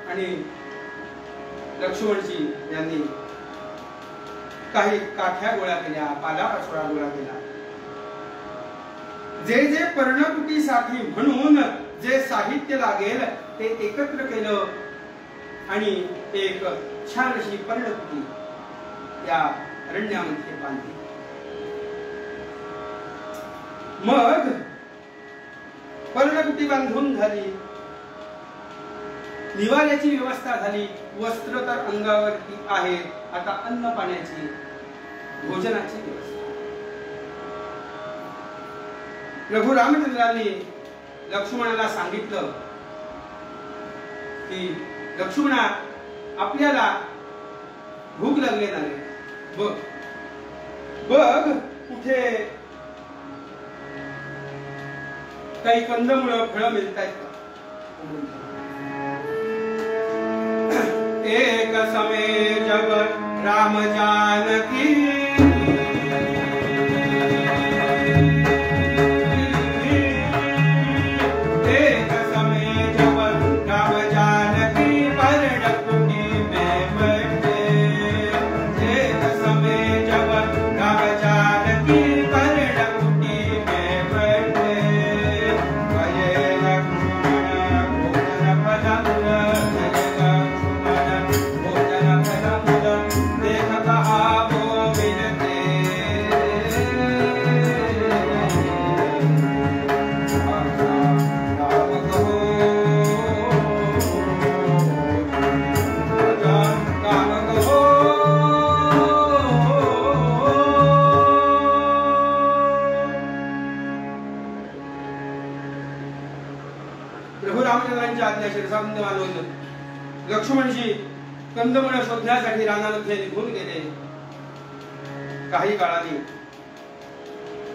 आणि लक्ष्मणजी यांनी काही काठ्या गोळा केल्या, पालापाचोळा गोळा केला. जे जे पर्णकुटीसाठी म्हणून जे साहित्य लागेल ते एकत्र केलं आणि एक छान अशी पर्णकुटी त्या अरण्यामध्ये बांधली. मग पर्णकुटी बांधून झाली, निवाऱ्याची व्यवस्था झाली, वस्त्र तर अंगावरती आहे, आता अन्न पाण्याची, भोजनाची व्यवस्था. प्रभू रामचंद्रांनी लक्ष्मणाला सांगितलं की लक्ष्मणा, आपल्याला भूक लागली नाही, बघ बघ कुठे काही कंदमुळं फळं मिळतायत का. एक समय जब राम जानकी लक्ष्मणजी कंदमुळं शोधण्यासाठी रानामध्ये निघून गेले. काही काळाने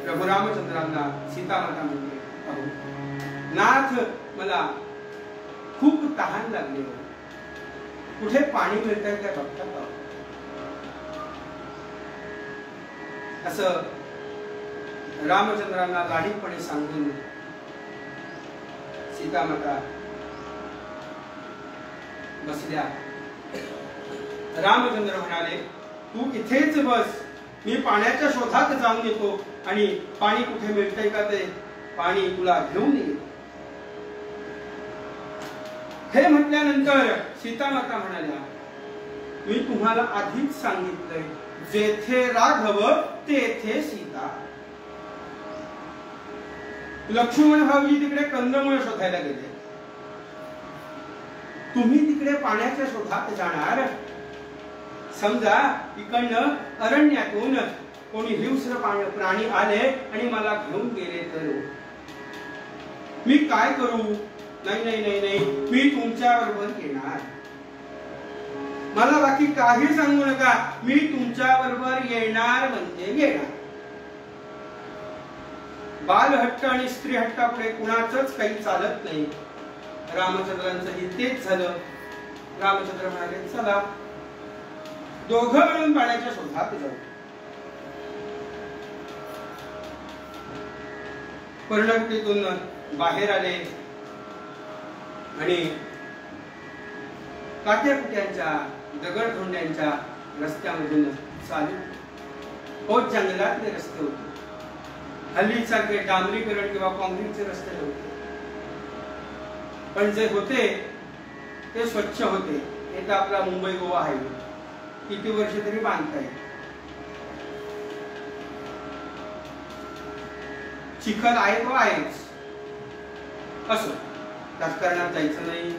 प्रभू रामचंद्रांना सीता माता म्हणते, अहो नाथ, मला खूप तहान लागली, कुठे पाणी मिळतंय त्या बघतात का. असं रामचंद्रांना लाडीपणे सांगून सीता माता बसल्या. रामचंद्र म्हणाले, तू इथेच बस, मी पाण्याच्या शोधात जाऊन येतो आणि पाणी कुठे मिळतंय का ते पाणी तुला घेऊन येईल. हे म्हटल्यानंतर सीता माता म्हणाल्या, मी तुम्हाला आधीच सांगितलंय, जेथे राघव तेथे सीता. लक्ष्मण भाऊजी तिकडे कंदमुळ शोधायला गेले, तुम्ही तिकडे पाण्याच्या शोधात जाणार. समजा इकडनं अरण्यातून कोणी हिंस्र प्राणी आले आणि मला घेऊन गेले तर मी काय करू? नाही नाही नाही नाही, मी तुमच्या बरोबर येणार. मला बाकी काही सांगू नका, मी तुमच्या बरोबर येणार म्हणजे येणार. बालहट्ट आणि स्त्री हट्टापुढे कुणाचंच काही चालत नाही. रामचंद्रांचंही तेच झालं. रामचंद्र म्हणाले, चला दोघं मिळून पाण्याच्या शोधात जाऊ. पर्णकुटीतून बाहेर आले आणि काट्याकुट्यांच्या दगडधोंड्यांच्या रस्त्यामधून चालू. जंगलातले रस्ते होते. हल्लीसारखे डांबरीकरण किंवा कॉन्क्रीटचे रस्ते नव्हते, पण जे होते ते स्वच्छ होते. हे तर आपला मुंबई गोवा हायवे किती वर्ष तरी बांधताय. चिखल आहे तो आहेच, असो, राजकारणात जायचं नाही.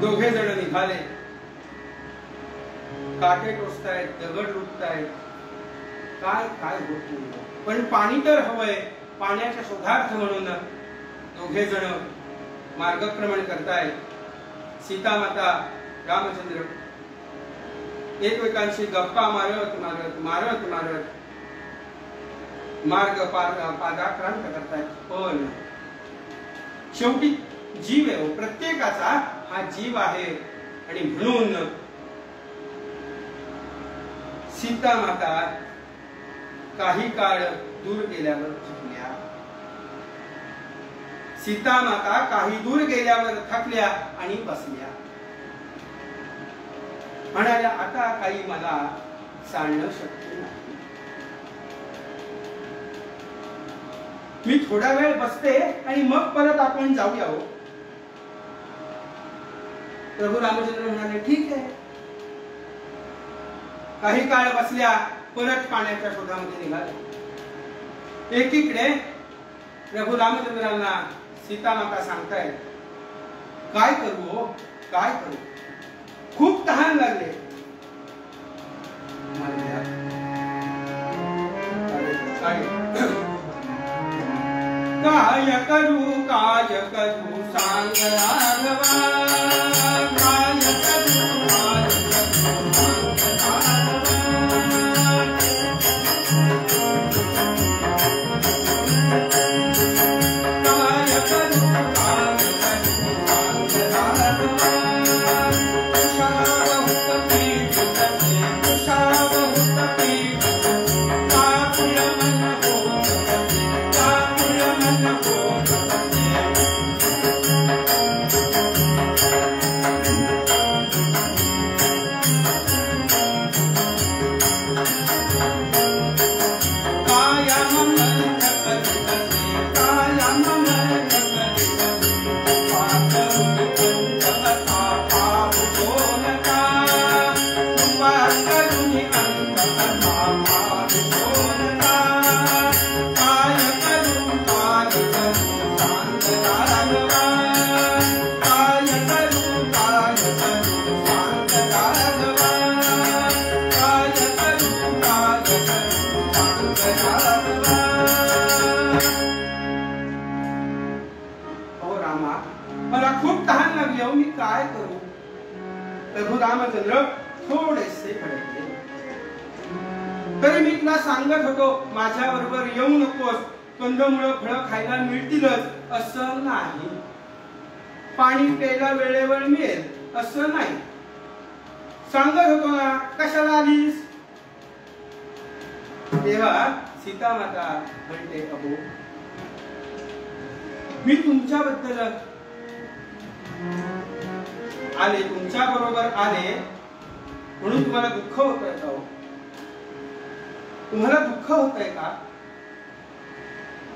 दोघे जण निघाले. काटे टोचतायत, दगड लुटतायत, काय काय होत नाही, पण पाणी तर हवंय. पाण्याच्या शोधार्थ म्हणून दोघे जण मार्गक्रमण करतायत. सीता माता, रामचंद्र एकमेकांशी गप्पा मारत मारत मारत मारत मार्ग पादाक्रांत करतायत. पण शेवटी जीव आहे, प्रत्येकाचा हा जीव आहे. आणि म्हणून सीता माता काही काळ दूर गेल्यावर थकल्या. सीता माता काही दूर गेल्यावर थकल्या आणि बसल्या. म्हणाल्या, आता काही मला चालणं शक्य नाही. मी थोडा वेळ बसते आणि मग परत आपण जाऊया. हो, प्रभू रामचंद्र म्हणाले, ठीक आहे. काही काळ बसल्या, परत पाण्याच्या शोधामध्ये निघाले. एकीकडे प्रभू रामचंद्रांना सीता माता सांगतायत, काय करू हो, काय करू, खूप तहान लागले. काय करू काज करू सांग राघवा, काय करू काज करू सांग रामचंद्र थोडेसे भडकले. तरी मी तुला सांगत होतो, माझ्या बरोबर येऊ नकोस. कंदमुळं फळं खायला मिळतीलच असं नाही, पाणी प्यायला वेळेवर मिळेल असं नाही. सांगत होतो ना, कशाला आलीस? तेव्हा सीता माता म्हणते, अहो मी तुमच्याबद्दल आले, तुमच्या बरोबर आले म्हणून तुम्हाला दुःख होतंय का? तुम्हाला दुःख होतंय का?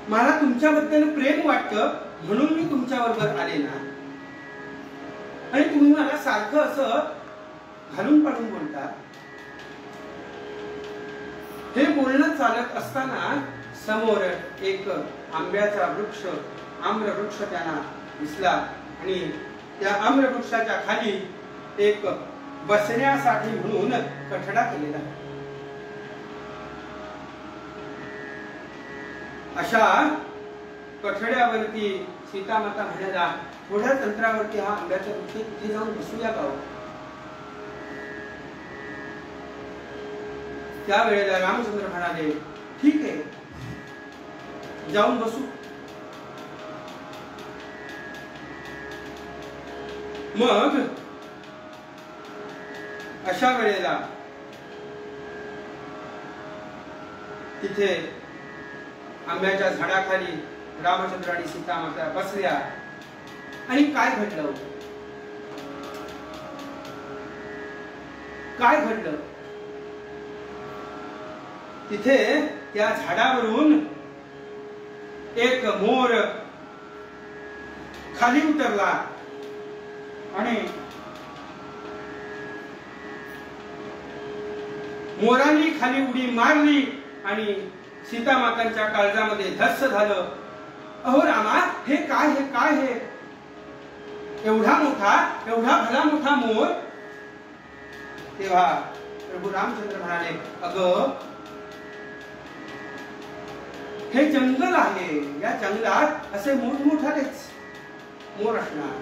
मला तुमच्याबद्दल प्रेम वाटतं म्हणून मी तुमच्या बरोबर आले ना. आणि तुम्ही मला सारखं असं घालून पाडून बोलता. हे बोलणं चालत असताना समोर एक आंब्याचा वृक्ष, आम्र वृक्ष त्यांना दिसला. आणि त्या आम्र वृक्षाच्या खाली एक बसण्यासाठी म्हणून कठडा केलेला आहे. अशा कठड्यावरती सीतामाता म्हणाला, थोड्या अंतरावरती हा आंब्याचा वृक्ष, तिथे जाऊन बसूया का? त्यावेळेला रामचंद्र म्हणाले, ठीक आहे, जाऊन बसू. मग अशा वेळेला तिथे आंब्याच्या झाडाखाली रामचंद्र आणि सीतामाता बसल्या. आणि काय घडलं? काय घडलं? तिथे त्या झाडावरून एक मोर खाली उतरला आणि मोरांनी खाली उडी मारली आणि सीतामातांच्या काळजामध्ये धस्स झालं. अहो रामा, हे काय, हे काय, हे एवढा मोठा, एवढा भला मोठा मोर? तेव्हा प्रभू रामचंद्र म्हणाले, अगं, हे जंगल आहे, या जंगलात असे मोठमोठालेच मोर असणार.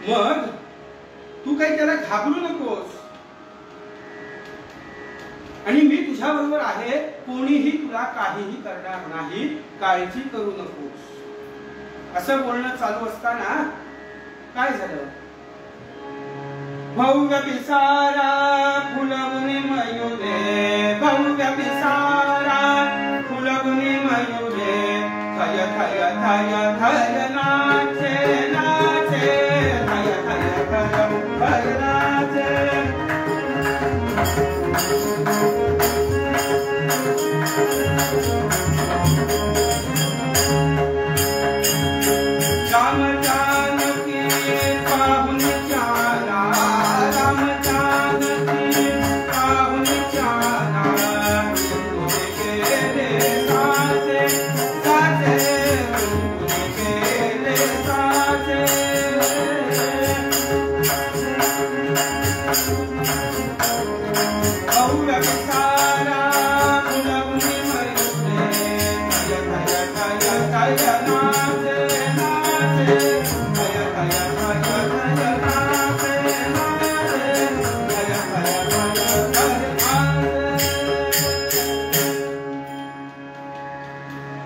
मग तू काही त्याला घाबरू नकोस, आणि मी तुझ्या बरोबर आहे, कोणीही तुला काहीही करणार नाही, काळजी करू नकोस. असं बोलणं चालू असताना काय झालं? भव्य पिसारा फुलवणे मयुरे, भव्य पिसारा फुलवणे मयुरे, थय थय थय थय नाचे नाचे, थय थय थय थय नाचे. राम जानकी पाहुन प्यारा, राम जानकी पाहुन प्यारा, तुझे केले साचे साचे, तुझे केले साचे. भव्य पिसारा फुलवणी मयुरे, थय थय थय थय नाचे नाचे, थय थय थय थय नाचे नाचे, थय थय थय थय नाचे.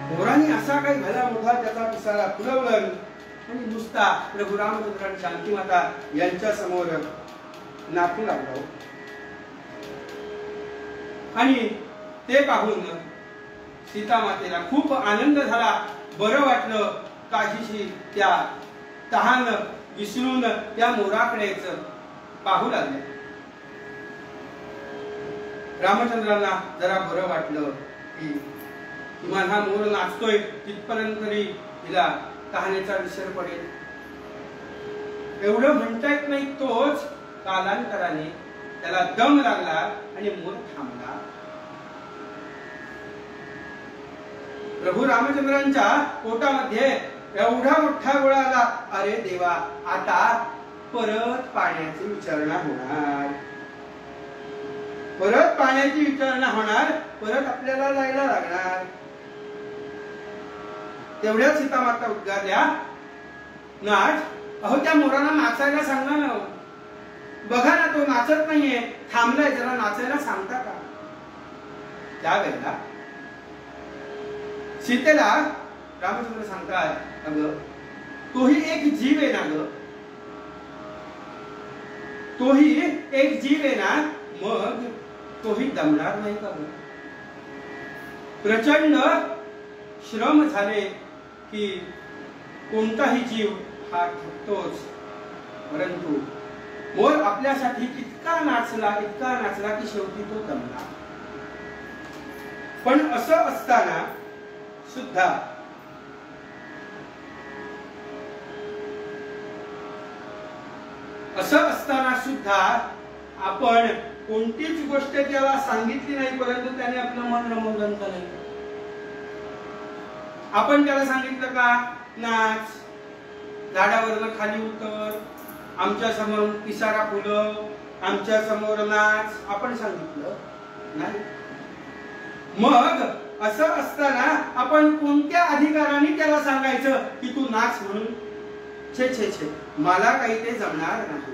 मोरांनी असा काही भला मोठा त्याचा पिसारा फुलवला आणि नुसता प्रभू रामचंद्र आणि शांतीमाता यांच्या समोर नाचू लागला. आणि ते पाहून सीतामातेला खूप आनंद झाला, बरं वाटलं. काहीशी त्या तहान विसरून त्या मोराकडेच पाहू लागले. रामचंद्रांना जरा बरं वाटलं की किमान हा मोर नाचतोय, तिथपर्यंत तरी तिला तहानेचा विसर पडेल. एवढं म्हणता येत नाही, तोच कालांतराने त्याला दम लागला आणि मोर थांबला. प्रभू रामचंद्रांच्या पोटामध्ये एवढा मोठा गोळा आला. अरे देवा, आता परत पाण्याची विचारणा होणार, परत पाण्याची विचारणा होणार, परत आपल्याला जायला लागणार. तेवढ्या सीतामाता उद्गारल्या, नाच, अहो त्या मोराला नाचायला सांगा ना. बघा ना, तो नाचत नाहीये, थांबलाय, जरा नाचायला सांगता का? त्यावेळेला सीतेला रामचंद्र सांगतात, अगं, तोही एक जीव आहे ना ग, तोही एक जीव आहे ना, मग तोही दमणार नाही का? प्रचंड श्रम झाले की कोणताही जीव हा थकतोच, परंतु मोर आपल्यासाठी इतका नाचला की शेवटी तो दमला. पण असं असताना सुद्धा आपण कोणतीच गोष्ट त्याला सांगितली नाही, परंतु त्याने आपलं मन रमवलं नाही. आपण त्याला सांगितलं का, नाच, झाडावरनं खाली उतर, आमच्या समोर पिसारा फुलं, आमच्या समोर नाच, आपण सांगितलं नाही. मग असं असताना आपण कोणत्या अधिकाराने त्याला सांगायचं की तू नाच म्हणून? छे छे छे, मला काही ते जमणार नाही.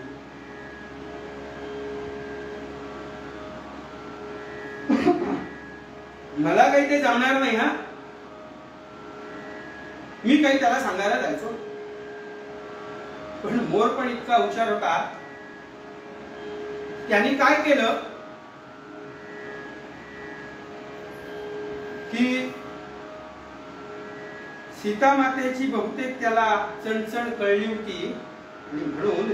मला काही ते जमणार नाही. हा, मी काही त्याला सांगायला जायचो, पण मोर पण इतका हुशार होता. त्यांनी काय केलं की सीता मातेची बहुतेक त्याला चणचण कळली होती आणि म्हणून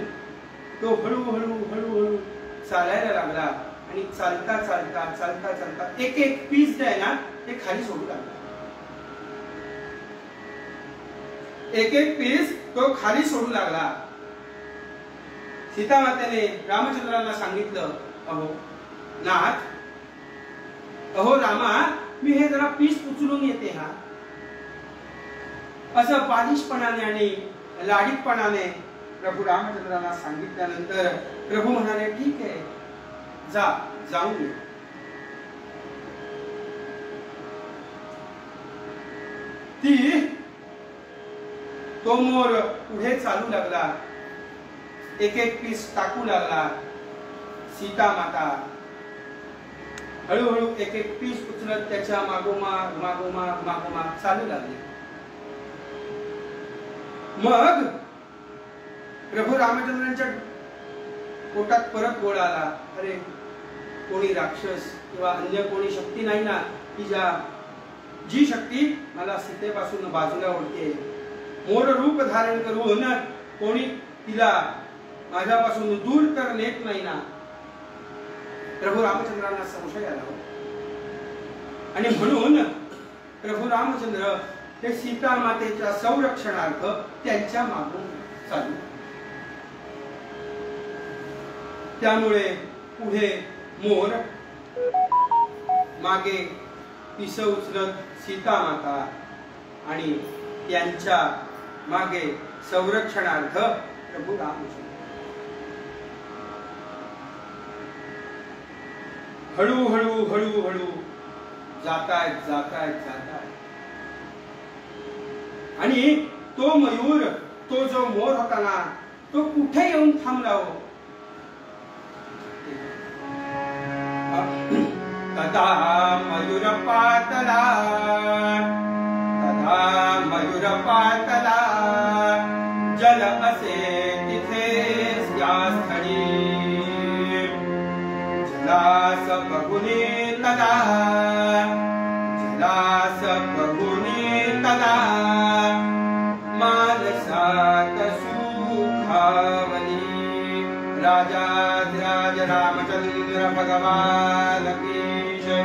तो हळूहळू हळूहळू चालायला लागला आणि चालता चालता चालता चालता एक एक पीस जे आहे ना ते खाली सोडू लागला. एक एक पीस तो खाली सोडू लागला. सीता मातेने रामचंद्रांना सांगितलं, अहो नाथ, अहो रामा, मी हे जरा पीस उचलून येते. हा, असं बालिशपणाने आणि लाडीपणाने प्रभू रामचंद्रांना सांगितल्यानंतर प्रभू म्हणाले, ठीक आहे, जा, जाऊन ये. तो मोर पुढे चालू लागला, एक एक पीस टाकू लागला. सीता माता हळूहळू एक एक पीस उचलत त्याच्या मागोमाग मागोमाग मागोमाग चालू लागली. मग प्रभू रामचंद्रांच्या पोटात परत गोळ आला. अरे, कोणी राक्षस किंवा अन्य कोणी शक्ती नाही ना की जी शक्ती मला सीतेपासून बाजूला ओढते. मोर रूप धारण करून कोणी तिला माझ्यापासून दूर तर नेत नाही ना. प्रभू रामचंद्रांना संशय आला आणि म्हणून प्रभू रामचंद्र हे सीता मातेच्या संरक्षणार्थ त्यांच्या मागून चालू. त्यामुळे पुढे मोर, मागे पिस उचलत सीता माता आणि त्यांच्या मागे संरक्षणार्थ प्रभू रामचंद्र. हळूहळू हळूहळू जातायत जातायत जातायत आणि तो मयूर, तो जो मोर होता ना, तो कुठे येऊन थांबला हो. तदा मयूर पातला, तदा मयूर पातला, जल असे तिथे या स्थळी. जलास बघुने तदा, जलास बघुने तदा, मानसात सुखावली. राजाधिराज रामचंद्र भगवान की जय.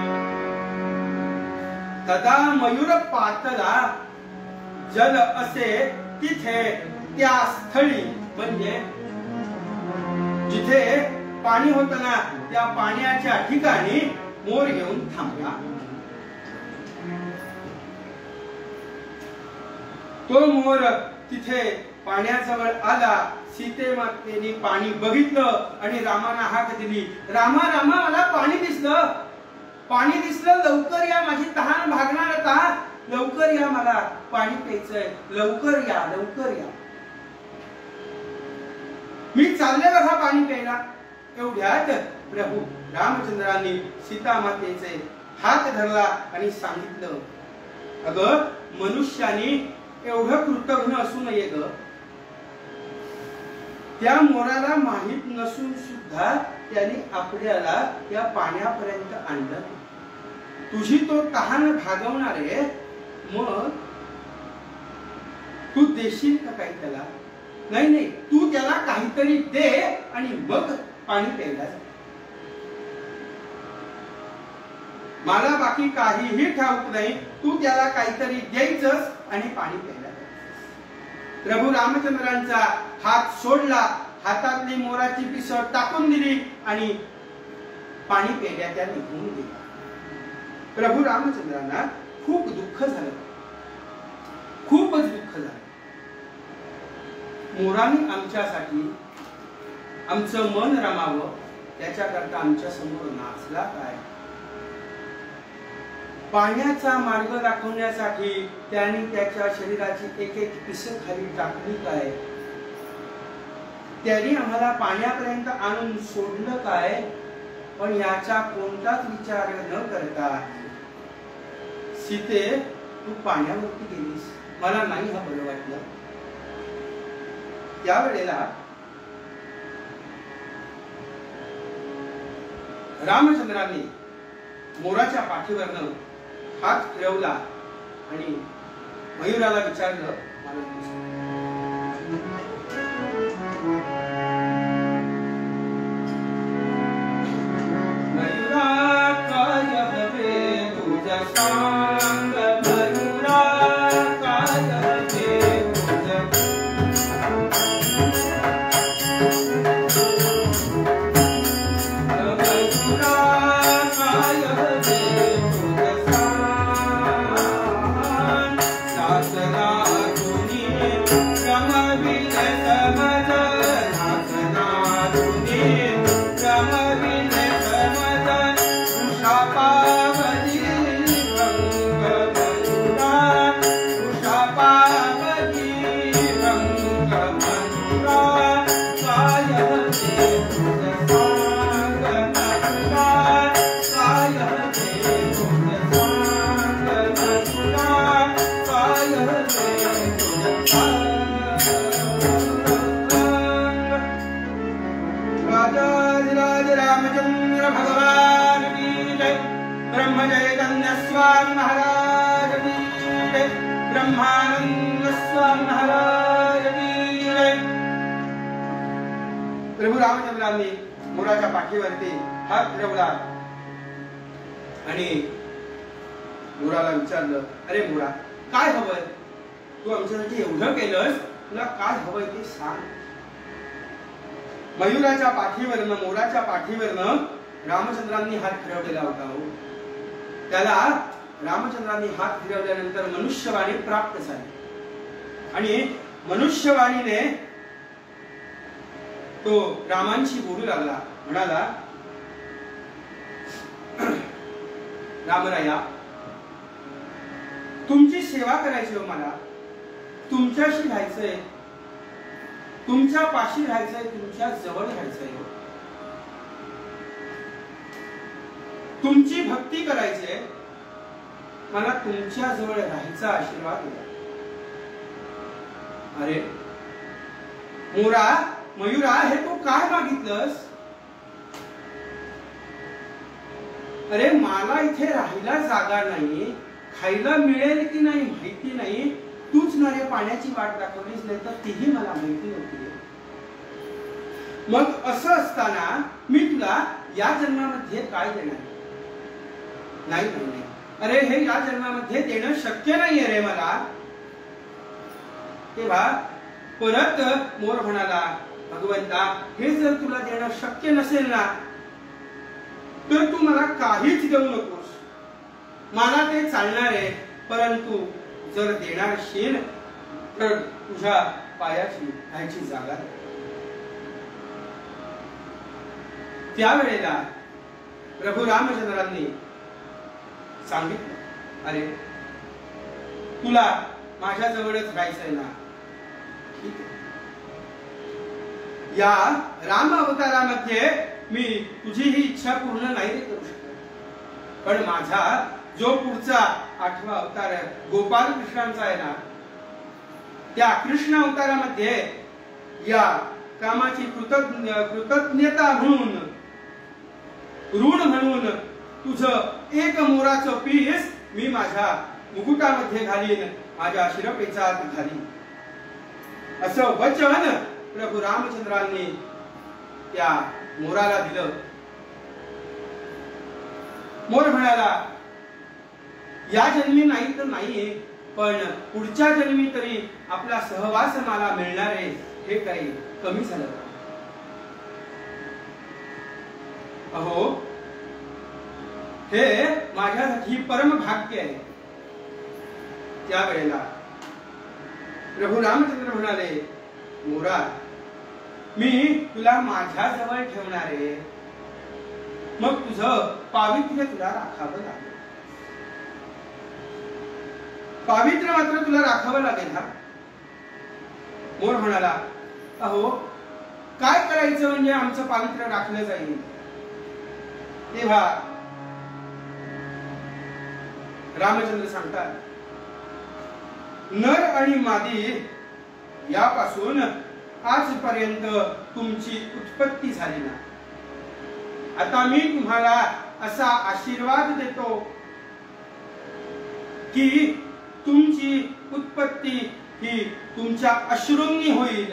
तदा मयूर पातला, जल असे तिथे त्या स्थळी, म्हणजे जिथे पाणी होत ना त्या पाण्याच्या ठिकाणी मोर येऊन थांबला. तो मोर तिथे पाण्याजवळ आला. सीते मातेने पाणी बघितलं आणि रामाना हाक दिली, रामा रामा, मला पाणी दिसलं, पाणी दिसलं, लवकर या, माझी तहान भागणार आता, लवकर या, मला पाणी प्यायचंय, लवकर या, लवकर या. मी चालले बघा पाणी प्यायला. एवढ्यात प्रभू रामचंद्रांनी सीता मातेचे हात धरला आणि सांगितलं, अगं, मनुष्याने एवढं कृतघ्न असू नये ग. त्या मोराला माहित नसून सुद्धा त्याने आपल्याला या पाण्यापर्यंत आणलं. तुझी तो तहान भागवणार आहे, मग तू देशील का काही त्याला? नाही नाही, तू त्याला काहीतरी दे आणि मग पाणी प्यायला. मला बाकी काहीही ठाऊक नाही, तू त्याला काहीतरी द्यायचंस आणि पाणी प्यायला. प्रभू रामचंद्रांचा हात सोडला, हातातली मोराची पिस टाकून दिली आणि पाणी प्यायला त्या निघून गेला. प्रभू रामचंद्रांना खूप दुःख झालं, खूपच दुःख झालं. मोराने आमच्यासाठी आमचं मन रमावं त्याच्याकरता आमच्या समोर नाचला काय? पाण्याचा मार्ग दाखवण्यासाठी त्याने त्याच्या शरीराची एक एक पिस खाली टाकली काय? त्याने आम्हाला पाण्यापर्यंत आणून सोडलं काय? पण याचा कोणताच विचार न करता सीते तू पाण्यावरती गेलीस, मला नाही हा बरं वाटलं. त्यावेळेला रामचंद्रांनी मोराच्या पाठीवरनं हात फिरवला आणि मयुराला विचारलं, मयुरा काय हवे तुझं सांग, मयुरा काय हवे तुझं, प्रभू रामचंद्रांनी मोराच्या पाठीवरती हात फिरवला आणि मोराला विचारलं, अरे मोरा काय हवंय? तू आमच्यासाठी एवढं केलंस, तुला काय हवंय ते सांग. मयुराच्या पाठीवरनं मोराच्या वरनं रामचंद्रांनी हात फिरवलेला होता. त्याला रामचंद्रांनी हात फिरवल्यानंतर मनुष्यवाणी प्राप्त झाली आणि मनुष्यवाणीने तो रामांशी बोलू लागला. म्हणाला, रामराया तुमची सेवा करायची हो, मला तुमच्याशी राहायचंय, तुमच्या पाशी राहायचंय, तुमच्या जवळ राहायचंय, तुमची भक्ती करायची, मला तुमच्या जवळ राहायचा आशीर्वाद द्या. अरे मोरा, मयुरा, हे तू काय मागितलंस? अरे मला इथे राहायला जागा नाही, खायला मिळेल की नाही माहिती नाही, तूच ना रे पाण्याची वाट दाखवलीस, नाही तर तीही मला माहिती नव्हती. मग असं असताना मी तुला या जन्मामध्ये काय देणार? नाही नाही, अरे हे या जन्मामध्ये देणं शक्य नाहीये रे मला. तेव्हा परत मोर म्हणाला, भगवंता हे जर तुला देणं शक्य नसेल ना, तर तू मला काहीच देऊ नकोस, मला ते चालणार आहे, परंतु जर देणार असेल तर तुझ्या पायाची खायची जागा. त्यावेळेला प्रभू रामचंद्रांनी सांगितलं, अरे तुला माझ्या जवळच राहायचंय ना, ठीक आहे. या राम अवतारामध्ये मी तुझी ही इच्छा पूर्ण नाही करू शकत, पण माझा जो पुढचा 8वा अवतार गोपाल कृष्णांचा आहे ना, त्या कृष्ण अवतारामध्ये या कामाची कृतज्ञता म्हणून, ऋण म्हणून तुझं एक मोराचं पीस मी माझ्या मुकुटामध्ये घालीन, माझ्या शिरपेचात घालीन, असं वचन प्रभू रामचंद्रांनी त्या मोराला दिलं. मोर म्हणाला, या जन्मी नाही तर नाही, पण पुढच्या जन्मी तरी आपला सहवास मला मिळणार आहे, हे काही कमी झालं? अहो हे माझ्यासाठी परम भाग्य आहे. त्यावेळेला प्रभू रामचंद्र म्हणाले, मोरा मी तुला माझ्या जवळ ठेवणार आहे, मग तुझं पावित्र्य तुला राखावं लागेल. पावित्र्य मात्र तुला राखावं लागेल. हा मोर म्हणाला, अहो काय करायचं म्हणजे आमचं पावित्र्य राखलं जाईल. तेव्हा रामचंद्र सांगतात, नर आणि मादी यापासून आजपर्यंत तुमची उत्पत्ती झाली ना. आता मी तुम्हाला असा आशीर्वाद देतो की तुमची उत्पत्ती ही तुमच्या अश्रूंनी होईल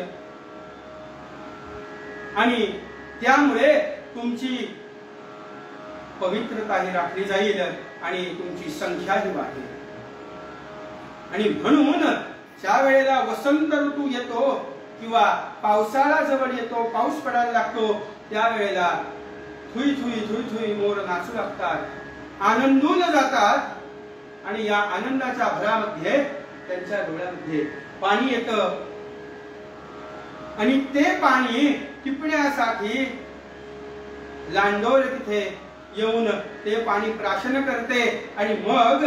आणि त्यामुळे तुमची पवित्रताही राखली जाईल आणि तुमची संख्याही वाढेल. आणि म्हणून ज्या वेळेला वसंत ऋतू येतो किंवा पावसाळा जवळ येतो, पाऊस पडायला लागतो, त्यावेळेला थुई थुई थुई थुई मोर नाचू लागतात, आनंदून जातात. आणि या आनंदाच्या भरामध्ये त्यांच्या डोळ्यामध्ये पाणी येतं आणि ते पाणी टिपण्यासाठी लांडोर तिथे येऊन ते पाणी प्राशन करते आणि मग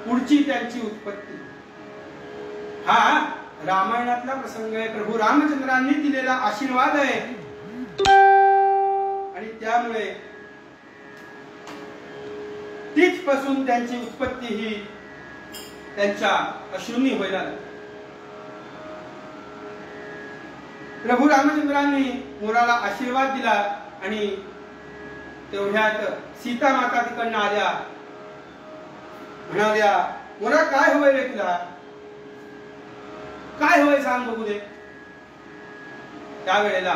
पुढची त्यांची उत्पत्ती. हा रामायणातला प्रसंग आहे, प्रभू रामचंद्रांनी दिलेला आशीर्वाद आहे. आणि त्यामुळे तिथपासून त्यांची उत्पत्ती ही त्यांच्या अश्रूंनी व्हायला लागली. प्रभू रामचंद्रांनी मोराला आशीर्वाद दिला आणि तेवढ्यात सीता माता तिकडनं आल्या. म्हणाल्या, मोरा काय हवंय रे तुला, काय हवंय सांग बघू दे. त्यावेळेला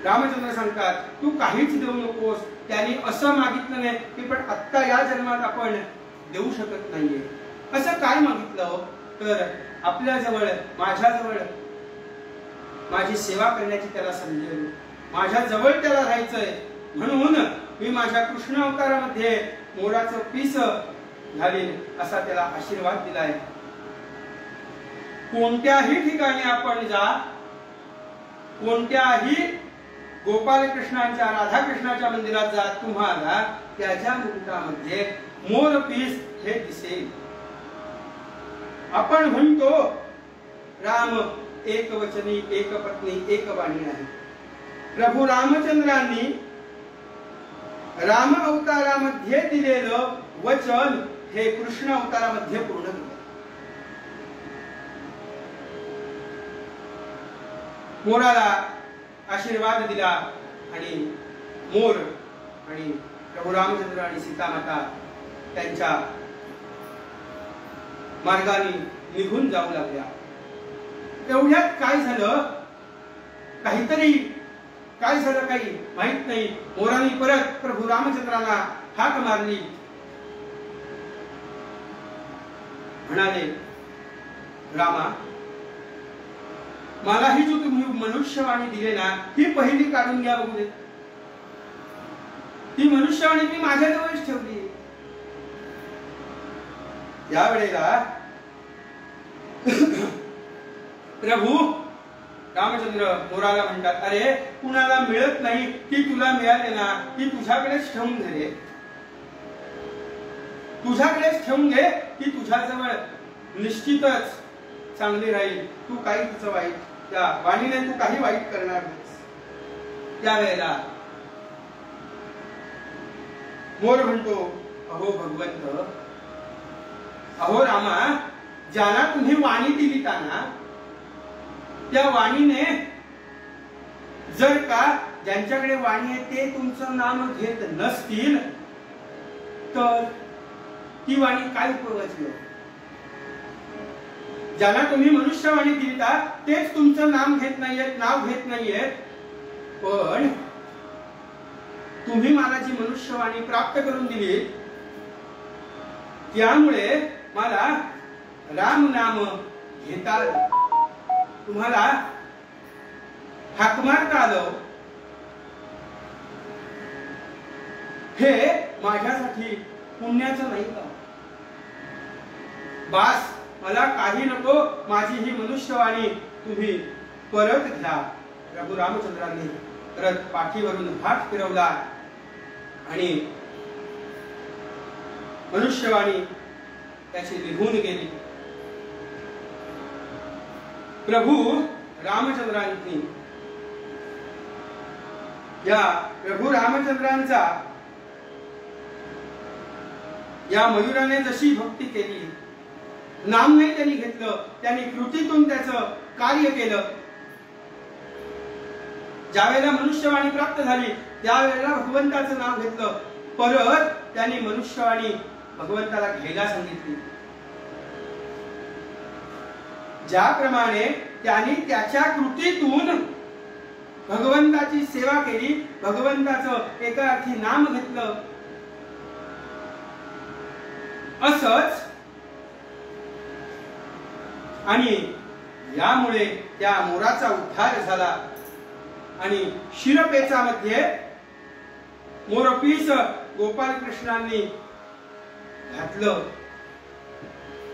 रामचंद्र सांगतात, तू काहीच देऊ नकोस. त्यांनी असं मागितलं नाही की पण आत्ता या जन्मात आपण देऊ शकत नाहीये. असं काय मागितलं तर आपल्या जवळ, माझ्याजवळ माझी सेवा करण्याची त्याला संधी आहे, माझ्या जवळ त्याला राहायचंय. म्हणून मी माझ्या कृष्ण अवतारामध्ये मोराचं पीस घालीन असा त्याला आशीर्वाद दिलाय. कोणत्याही ठिकाणी आपण जा, कोणत्याही गोपालकृष्णाच्या, राधाकृष्णाच्या मंदिरात जा, तुम्हाला त्याच्या मुकुटामध्ये मोर पीस हे दिसेल. आपण म्हणतो राम एक वचनी, एक पत्नी, एक वाणी आहे. प्रभू रामचंद्रांनी राम अवतारामध्ये दिलेलं वचन हे कृष्ण अवतारामध्ये पूर्ण केलं. मोराला आशीर्वाद दिला आणि मोर आणि प्रभू रामचंद्र आणि सीता माता त्यांच्या मार्गाने निघून जाऊ लागल्या. एवढ्यात काय झालं, काहीतरी काय झालं काही माहित नाही. मोराने परत प्रभू रामचंद्रांना हाक मारली. म्हणाले, रामा, मला ही जो तुम्ही मनुष्यवाणी दिले ना, ही पहिली काढून घ्या बघू दे. ती मनुष्यवाणी मी माझ्याजवळच ठेवली. यावेळेला प्रभू रामचंद्र मोराला म्हणतात, अरे कुणाला मिळत नाही की तुला मिळाले ना, ती तुझ्याकडेच ठेवून घे रे, तुझ्याकडेच ठेवून घे, की तुझ्याजवळ निश्चितच चांगली राहील. तू काही तुझं वाईट, त्या वाणीने तू काही वाईट करणार नाहीस. त्यावेळेला मोर म्हणतो, अहो भगवंत, अहो रामा, ज्याला तुम्ही वाणी दिली ना, त्या वाणीने जर का ज्यांच्याकडे वाणी आहे ते तुमचं नाम घेत नसतील तर ती वाणी काय उपयोगाची आहे. ज्यांना तुम्ही मनुष्यवाणी दिली तेच तुमचं नाम घेत नाहीयेत, नाव घेत नाहीयेत. पण तुम्ही मला जी मनुष्यवाणी प्राप्त करून दिली त्यामुळे मला राम नाम घेता आलं, तुम्हाला हाक मारता आलं. हे माझ्यासाठी पुण्याचं नाही का? बास मला काही नको, माझी ही मनुष्यवाणी तुम्ही परत घ्या. प्रभू रामचंद्रांनी परत पाठीवरून हात फिरवला आणि मनुष्यवाणी त्याची निघून गेली. प्रभू रामचंद्रांनी या प्रभू रामचंद्रांचा या मयुराने जशी भक्ती केली, नाम नाही त्यांनी घेतलं, त्यांनी कृतीतून त्याचं कार्य केलं. ज्या वेळेला मनुष्यवाणी प्राप्त झाली त्यावेळेला भगवंताचं नाव घेतलं. परत त्यांनी मनुष्यवाणी भगवंताला घ्यायला सांगितली. ज्याप्रमाणे त्यांनी त्याच्या कृतीतून भगवंताची सेवा केली, भगवंताचं एका अर्थी नाम घेतलं, असंच आणि यामुळे त्या मोराचा उद्धार झाला आणि शिरपेचामध्ये मोरपीस गोपाल कृष्णांनी घातलं.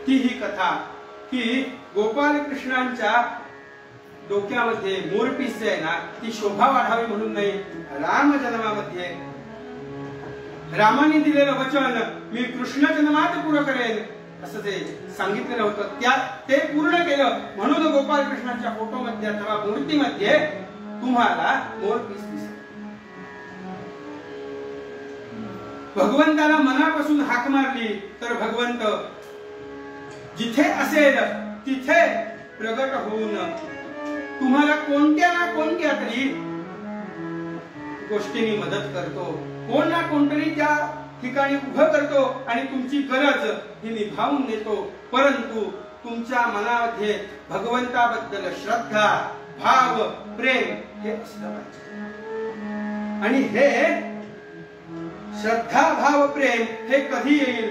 ती ही कथा की गोपाल कृष्णांच्या डोक्यामध्ये मोरपीस आहे ना, ती शोभा वाढावी म्हणून नाही, राम जन्मामध्ये रामाने दिलेलं वचन मी कृष्ण जन्मात पूर्ण करेन असं ते सांगितलेलं होतं, ते पूर्ण केलं. म्हणून गोपाल कृष्णांच्या फोटोमध्ये अथवा मूर्तीमध्ये तुम्हाला मोरपीस दिसत. भगवंताला मनापासून हाक मारली तर भगवंत जिथे असेल तिथे प्रगट होऊन तुम्हाला कोणत्या ना कोणत्या तरी गोष्टींनी मदत करतो, कोण ना कोणतरी त्या ठिकाणी उभं करतो आणि तुमची गरज ही निभावून देतो. परंतु तुमच्या मनामध्ये भगवंताबद्दल श्रद्धा, भाव, प्रेम हे असलं पाहिजे. आणि हे श्रद्धा, भाव, प्रेम हे कधी येईल?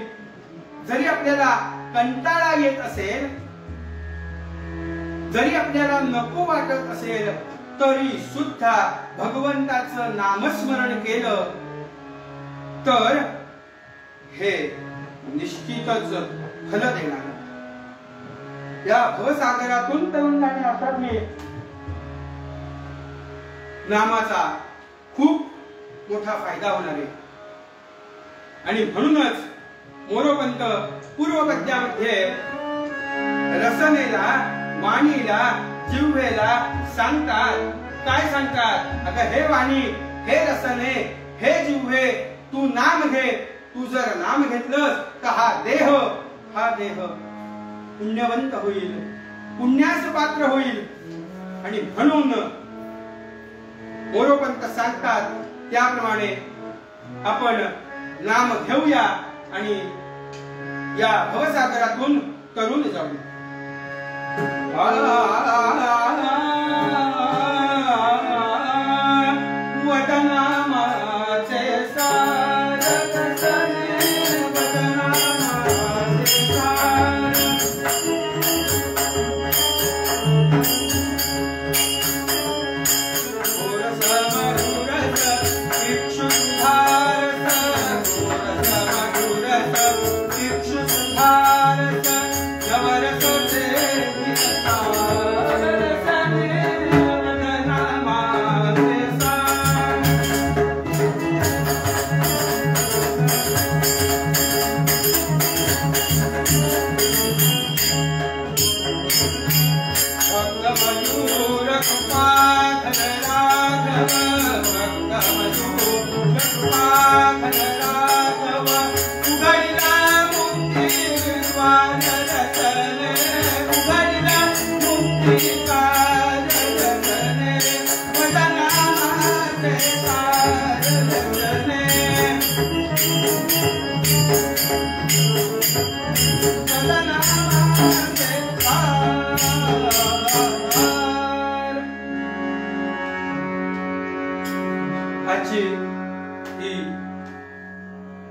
जरी आपल्याला कंटाळा येत असेल, जरी आपल्याला नको वाटत असेल, तरी सुद्धा भगवंताचं नामस्मरण केलं तर हे निश्चितच फल देणार. या भवसागरातून तरुण जाण्यासाठी नामाचा खूप मोठा फायदा होणार आहे. आणि म्हणूनच मोरोपंत पूर्वपद्यामध्ये रसनेला, वाणीला, जिव्हेला सांगतात. काय सांगतात? अगं हे वाणी, हे रसने, हे जिव्हे, तू नाम घे. तू जर नाम घेतलंस तर हा देह पुण्यवंत होईल, पुण्यास पात्र होईल. आणि म्हणून मोरोपंत सांगतात त्याप्रमाणे आपण नाम घेऊया आणि या भवसागरातून तरुण जाऊया.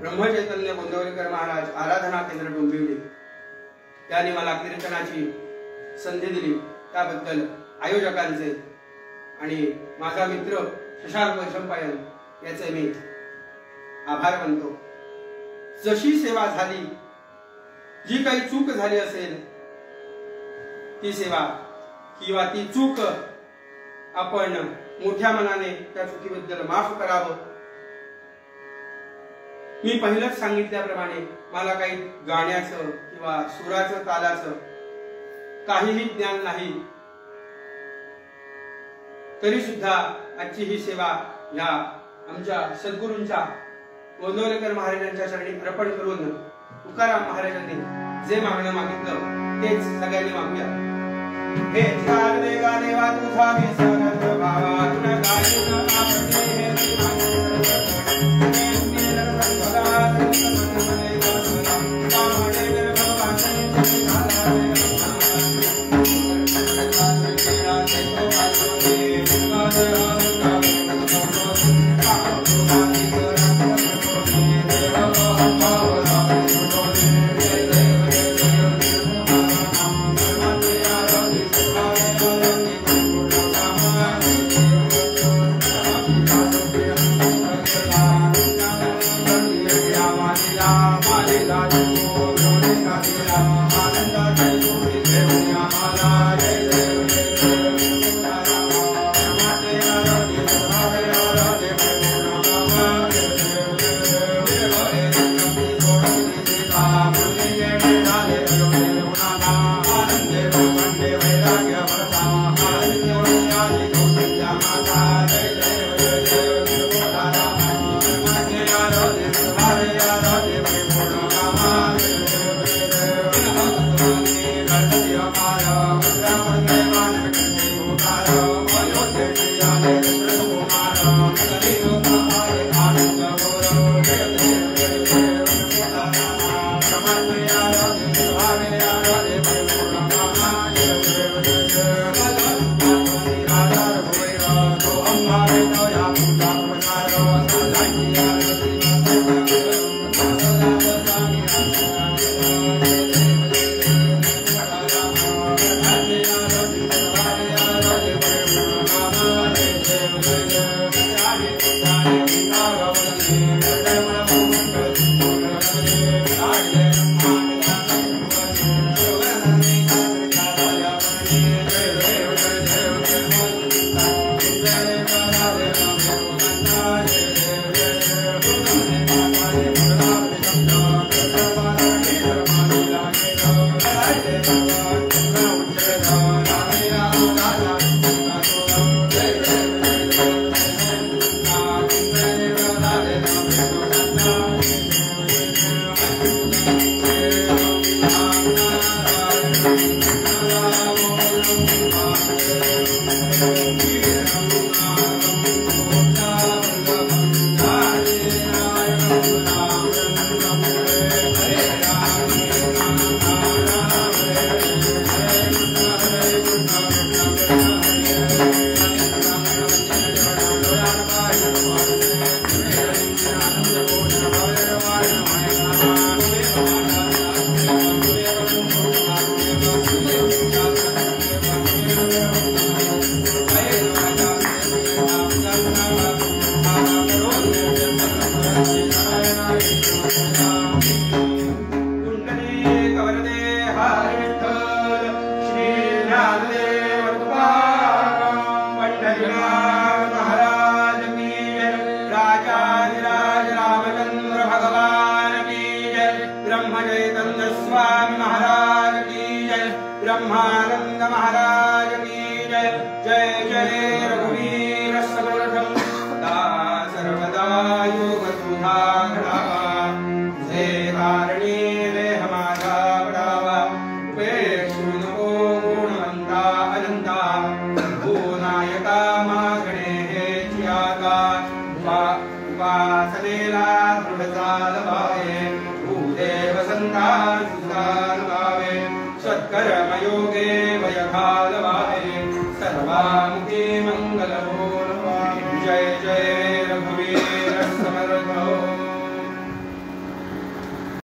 ब्रह्मचैतन्य गोंदवलेकर महाराज आराधना केंद्र डोंबिवली यांनी मला कीर्तनाची संधी दिली, त्याबद्दल आयोजकांचे आणि माझा मित्र शशांक वैशंपायन याचे मी आभार मानतो. जशी सेवा झाली, जी काही चूक झाली असेल ती सेवा किंवा ती चूक आपण मोठ्या मनाने त्या चुकीबद्दल माफ करावं. मी पहिलंच सांगितल्याप्रमाणे मला काही गाण्याचं किंवा सुराचं तालाचं काहीही ज्ञान नाही, तरी सुद्धा आजची ही सेवा या आमच्या सद्गुरूंच्या गोंदवलेकर महाराजांच्या चरणी अर्पण करून तुकाराम महाराजांनी जे मागणं मागितलं तेच सगळ्यांनी मागूया. हे चार देवा देवा तुझा विसरत भावातून गायन आपले हे ब्रह्मानंद महाराज की जय. जय जय रघुवीर समर्थम सर्वदा योग तुझा घडावा, जे कारणी देह माझा घडावा. उपेक्षू नको गुणवंता अनंता, भूनायका मागणे हेची आता. उपासनेला दृढ चालवावे, भूदेव संता सुधारवावे. सत्कर्मयोगे वय घालवावे, सर्वामुखी मंगल बोलवावे. जय जय